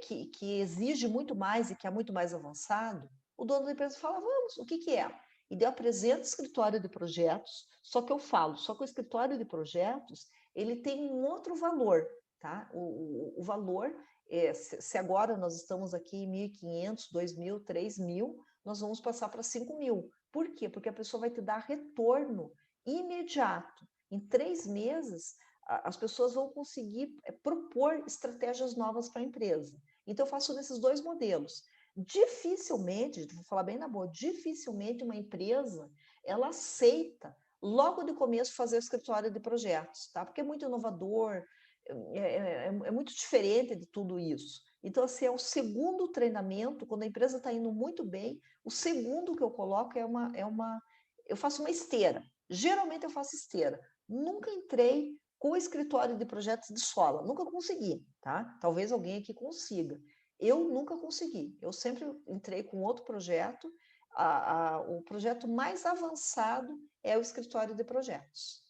Speaker 1: que exige muito mais e que é muito mais avançado. O dono da empresa fala, vamos, o que é? E eu apresento o escritório de projetos, só que eu falo, só que o escritório de projetos, ele tem um outro valor, tá? O valor, se agora nós estamos aqui em 1.500, 2.000, 3.000, nós vamos passar para 5.000. Por quê? Porque a pessoa vai te dar retorno imediato. Em 3 meses, as pessoas vão conseguir propor estratégias novas para a empresa. Então, eu faço nesses 2 modelos. Dificilmente, vou falar bem na boa, dificilmente uma empresa, ela aceita logo de começo fazer o escritório de projetos, tá? Porque é muito inovador, é muito diferente de tudo isso. Então, assim, é o segundo treinamento, quando a empresa está indo muito bem, o segundo que eu coloco eu faço uma esteira. Geralmente eu faço esteira. Nunca entrei com o escritório de projetos de sola, nunca consegui, tá? Talvez alguém aqui consiga. Eu nunca consegui. Eu sempre entrei com outro projeto. O projeto mais avançado é o escritório de projetos.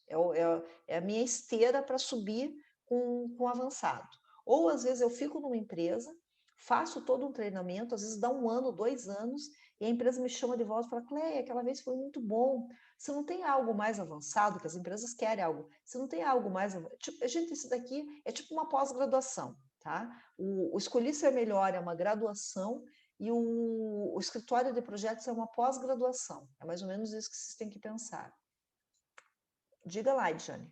Speaker 1: É a minha esteira para subir com avançado. Ou, às vezes, eu fico numa empresa, faço todo um treinamento, às vezes dá 1 ano, 2 anos, e a empresa me chama de volta e fala, Cleia, aquela vez foi muito bom. Você não tem algo mais avançado, que as empresas querem algo, você não tem algo mais... Gente, isso daqui é tipo uma pós-graduação, tá? O Escolhi Ser Melhor é uma graduação e o escritório de projetos é uma pós-graduação. É mais ou menos isso que vocês têm que pensar. Diga lá, Edjane.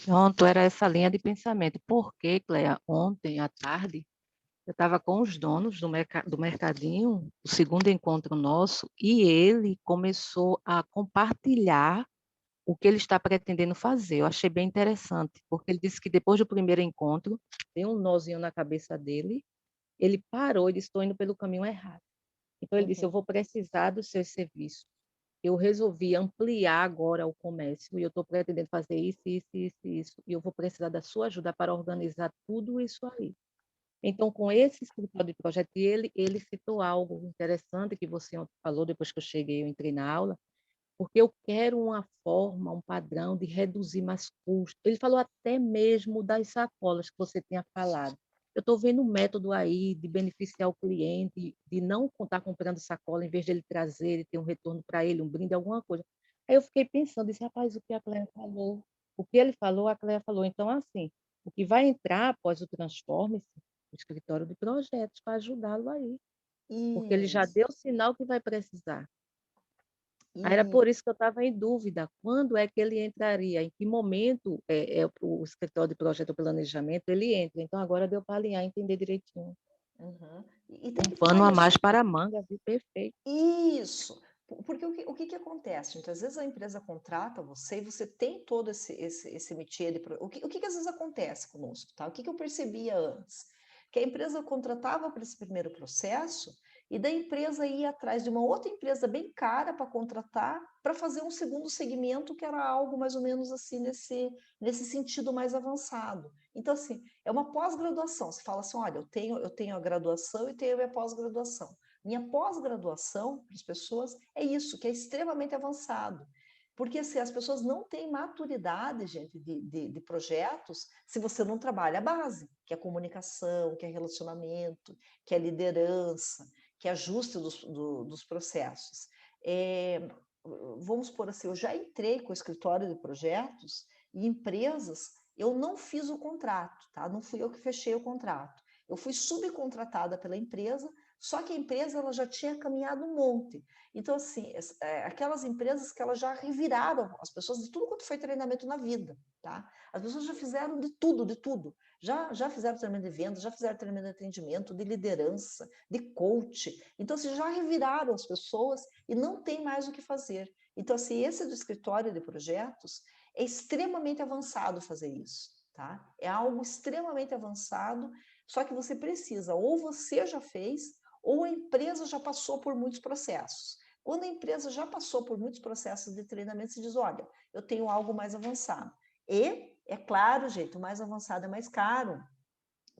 Speaker 5: Pronto, era essa linha de pensamento. Porque, Cleia, ontem à tarde, eu estava com os donos do mercadinho, o segundo encontro nosso, e ele começou a compartilhar o que ele está pretendendo fazer. Eu achei bem interessante, porque ele disse que depois do primeiro encontro, tem um nozinho na cabeça dele, ele parou e disse, estou indo pelo caminho errado. Então, ele disse, eu vou precisar do seu serviço. Eu resolvi ampliar agora o comércio e eu estou pretendendo fazer isso, isso, isso, isso. E eu vou precisar da sua ajuda para organizar tudo isso aí. Então, com esse escritório de projeto, ele citou algo interessante que você falou depois que eu cheguei, eu entrei na aula, porque eu quero uma forma, um padrão de reduzir mais custos. Ele falou até mesmo das sacolas que você tinha falado. Eu estou vendo um método aí de beneficiar o cliente, de não estar comprando sacola, em vez de ele trazer, ele ter um retorno para ele, um brinde, alguma coisa. Aí eu fiquei pensando, disse, rapaz, o que a Cléia falou? O que ele falou, a Cléia falou. Então, assim, o que vai entrar após o Transforme-se, o escritório de projetos, para ajudá-lo aí. Porque ele já
Speaker 1: Isso.
Speaker 5: deu sinal que vai precisar. Aí era
Speaker 1: E
Speaker 5: por isso que eu estava em dúvida, quando é que ele entraria, em que momento o escritório de projeto ou planejamento ele entra. Então, agora deu para alinhar e entender direitinho.
Speaker 1: tem
Speaker 5: Um
Speaker 1: que falar
Speaker 5: pano a
Speaker 1: isso.
Speaker 5: mais para a manga, viu? Perfeito.
Speaker 1: Isso. Porque o que acontece? Muitas vezes a empresa contrata você e você tem todo esse métier de... O que às vezes acontece conosco, tá? O que eu percebia antes? Que a empresa contratava para esse primeiro processo e da empresa ia atrás de uma outra empresa bem cara para contratar para fazer um segundo segmento que era algo mais ou menos assim nesse sentido mais avançado. Então, assim, é uma pós-graduação. Você fala assim, olha, eu tenho a graduação e tenho a minha pós-graduação. Minha pós-graduação para as pessoas é isso, que é extremamente avançado. Porque assim, as pessoas não têm maturidade, gente, de projetos se você não trabalha a base, que é a comunicação, que é relacionamento, que é liderança. que é ajuste dos processos. Vamos supor assim, eu já entrei com o escritório de projetos e empresas, eu não fiz o contrato, tá? Não fui eu que fechei o contrato. Eu fui subcontratada pela empresa, só que a empresa ela já tinha caminhado um monte. Então, assim, aquelas empresas que elas já reviraram as pessoas de tudo quanto foi treinamento na vida, tá? As pessoas já fizeram de tudo, de tudo. Já fizeram treinamento de vendas, já fizeram treinamento de atendimento, de liderança, de coach. Então, assim, já reviraram as pessoas e não tem mais o que fazer. Então, assim, esse do escritório de projetos é extremamente avançado fazer isso, tá? É algo extremamente avançado, só que você precisa, ou você já fez, ou a empresa já passou por muitos processos. Quando a empresa já passou por muitos processos de treinamento, você diz, olha, eu tenho algo mais avançado. E, é claro, gente, o mais avançado é mais caro,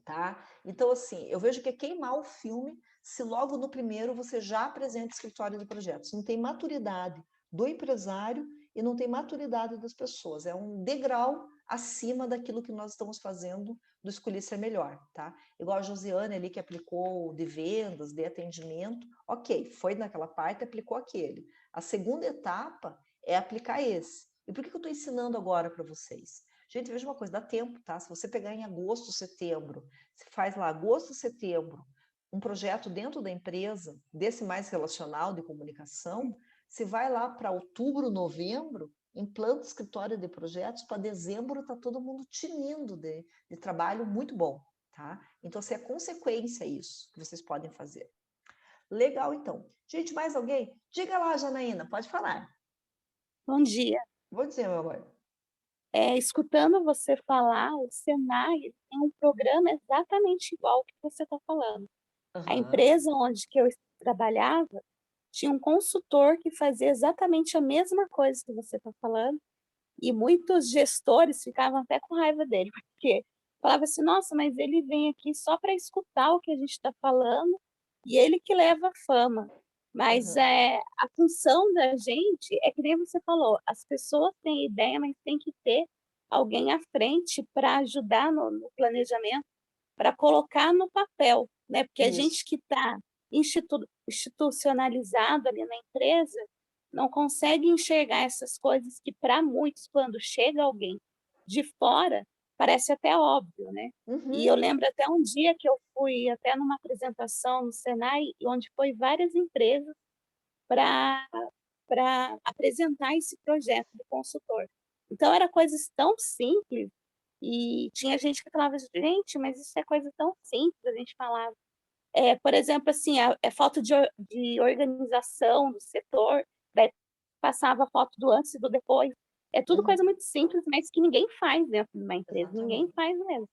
Speaker 1: tá? Então, assim, eu vejo que é queimar o filme se logo no primeiro você já apresenta escritório de projetos. Não tem maturidade do empresário e não tem maturidade das pessoas. É um degrau acima daquilo que nós estamos fazendo do Escolhi Ser Melhor, tá? Igual a Josiane ali que aplicou de vendas, de atendimento, ok, foi naquela parte, aplicou aquele. A segunda etapa é aplicar esse. E por que eu estou ensinando agora para vocês? Gente, veja uma coisa, dá tempo, tá? Se você pegar em agosto, setembro, você faz lá agosto, setembro, um projeto dentro da empresa, desse mais relacional de comunicação, você vai lá para outubro, novembro, implanta o escritório de projetos, para dezembro está todo mundo tinindo de trabalho muito bom, tá? Então, assim, é consequência isso que vocês podem fazer. Legal, então. Gente, mais alguém? Diga lá, Janaína, pode falar.
Speaker 6: Bom dia.
Speaker 1: Bom dia, meu amor.
Speaker 6: Escutando você falar, o Senai tem um programa exatamente igual ao que você está falando. A empresa onde que eu trabalhava tinha um consultor que fazia exatamente a mesma coisa que você está falando, e muitos gestores ficavam até com raiva dele, porque falava assim, nossa, mas ele vem aqui só para escutar o que a gente está falando, e ele que leva a fama. Mas a função da gente é que nem você falou, as pessoas têm ideia, mas tem que ter alguém à frente para ajudar no planejamento, para colocar no papel, né? Porque a gente que está institucionalizado ali na empresa não consegue enxergar essas coisas que, para muitos, quando chega alguém de fora, parece até óbvio, né? E eu lembro até um dia que eu fui até numa apresentação no Senai, onde foi várias empresas para apresentar esse projeto do consultor. Então, era coisas tão simples, e tinha gente que falava, gente, mas isso é coisa tão simples, a gente falava. Por exemplo, assim, é falta de organização do setor, daí passava a foto do antes e do depois. É tudo coisa muito simples, mas que ninguém faz dentro de uma empresa, ninguém faz mesmo.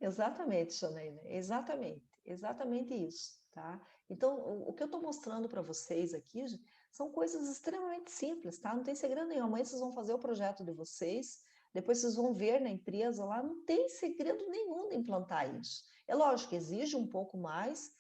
Speaker 1: Exatamente, Janaína, exatamente isso, tá? Então, o que eu estou mostrando para vocês aqui são coisas extremamente simples, tá? Não tem segredo nenhum. Amanhã vocês vão fazer o projeto de vocês, depois vocês vão ver na empresa lá, não tem segredo nenhum de implantar isso. É lógico, exige um pouco mais,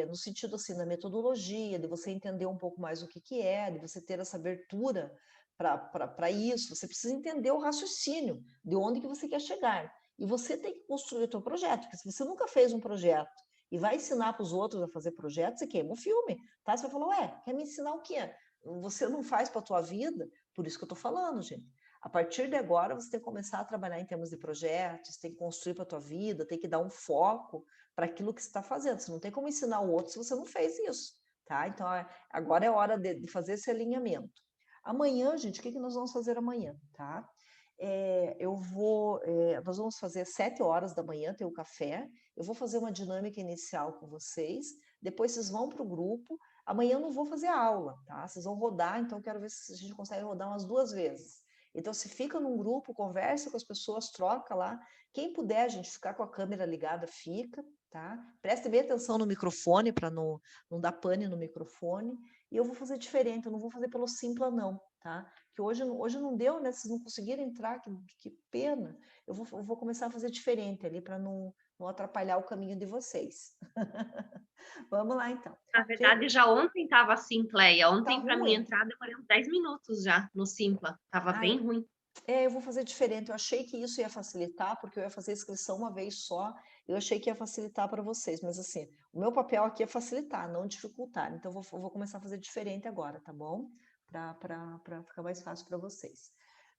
Speaker 1: no sentido assim, da metodologia, de você entender um pouco mais o que é, de você ter essa abertura para isso, você precisa entender o raciocínio, de onde que você quer chegar. E você tem que construir o seu projeto, porque se você nunca fez um projeto e vai ensinar para os outros a fazer projetos, você queima o filme, tá? Você vai falar, ué, quer me ensinar o quê? Você não faz para a tua vida? Por isso que eu estou falando, gente. A partir de agora, você tem que começar a trabalhar em termos de projetos, tem que construir para a tua vida, tem que dar um foco para aquilo que você está fazendo. Você não tem como ensinar o outro se você não fez isso, tá? Então, agora é hora de fazer esse alinhamento. Amanhã, gente, o que nós vamos fazer amanhã, tá? Nós vamos fazer 7 horas da manhã, ter o café, eu vou fazer uma dinâmica inicial com vocês, depois vocês vão para o grupo, amanhã eu não vou fazer aula, tá? Vocês vão rodar, então eu quero ver se a gente consegue rodar umas 2 vezes. Então, se fica num grupo, conversa com as pessoas, troca lá. Quem puder, gente, ficar com a câmera ligada, fica, tá? Preste bem atenção no microfone, para não dar pane no microfone. E eu vou fazer diferente, eu não vou fazer pelo Simpla, não, tá? Que hoje não deu, né? Vocês não conseguiram entrar, que pena. Eu vou começar a fazer diferente ali, para não atrapalhar o caminho de vocês. Vamos lá, então.
Speaker 7: Na verdade, já ontem estava assim, Cleia. Ontem, para mim
Speaker 1: ruim.
Speaker 7: entrar, demorei uns 10 minutos já no Simpla. Estava bem ruim.
Speaker 1: Eu vou fazer diferente. Eu achei que isso ia facilitar, porque eu ia fazer inscrição uma vez só. eu achei que ia facilitar para vocês, mas assim, o meu papel aqui é facilitar, não dificultar. Então, vou começar a fazer diferente agora, tá bom? Para ficar mais fácil para vocês.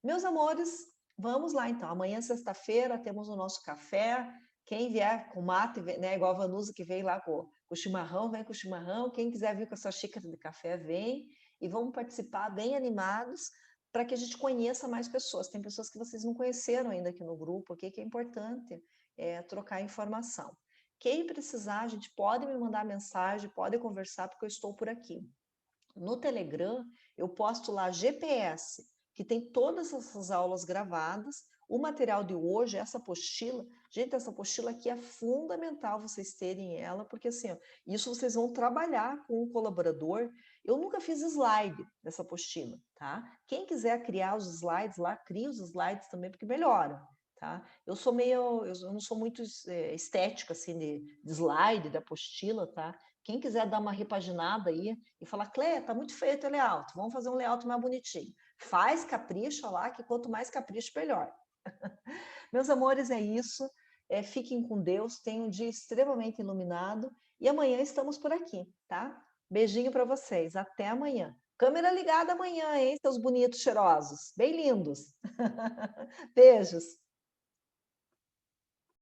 Speaker 1: Meus amores, vamos lá então. Amanhã, sexta-feira, temos o nosso café. Quem vier com mate, né, igual a Vanusa que veio lá com o chimarrão, vem com o chimarrão. Quem quiser vir com a sua xícara de café, vem. E vamos participar bem animados para que a gente conheça mais pessoas. Tem pessoas que vocês não conheceram ainda aqui no grupo, que é importante trocar informação. Quem precisar, a gente pode me mandar mensagem, pode conversar, porque eu estou por aqui. No Telegram, eu posto lá GPS, que tem todas essas aulas gravadas. O material de hoje, essa apostila, gente, essa apostila aqui é fundamental vocês terem ela, porque assim, ó, isso vocês vão trabalhar com o colaborador. Eu nunca fiz slide dessa apostila, tá? Quem quiser criar os slides lá, cria os slides também, porque melhora, tá? Eu não sou muito estética, assim, de slide, da apostila, tá? Quem quiser dar uma repaginada aí e falar, Clé, tá muito feio o teu layout, vamos fazer um layout mais bonitinho. Faz, capricha lá, que quanto mais capricho, melhor. Meus amores, é isso. Fiquem com Deus, tenham um dia extremamente iluminado e amanhã estamos por aqui, tá? Beijinho para vocês, até amanhã. Câmera ligada amanhã, hein, seus bonitos cheirosos, bem lindos. Beijos.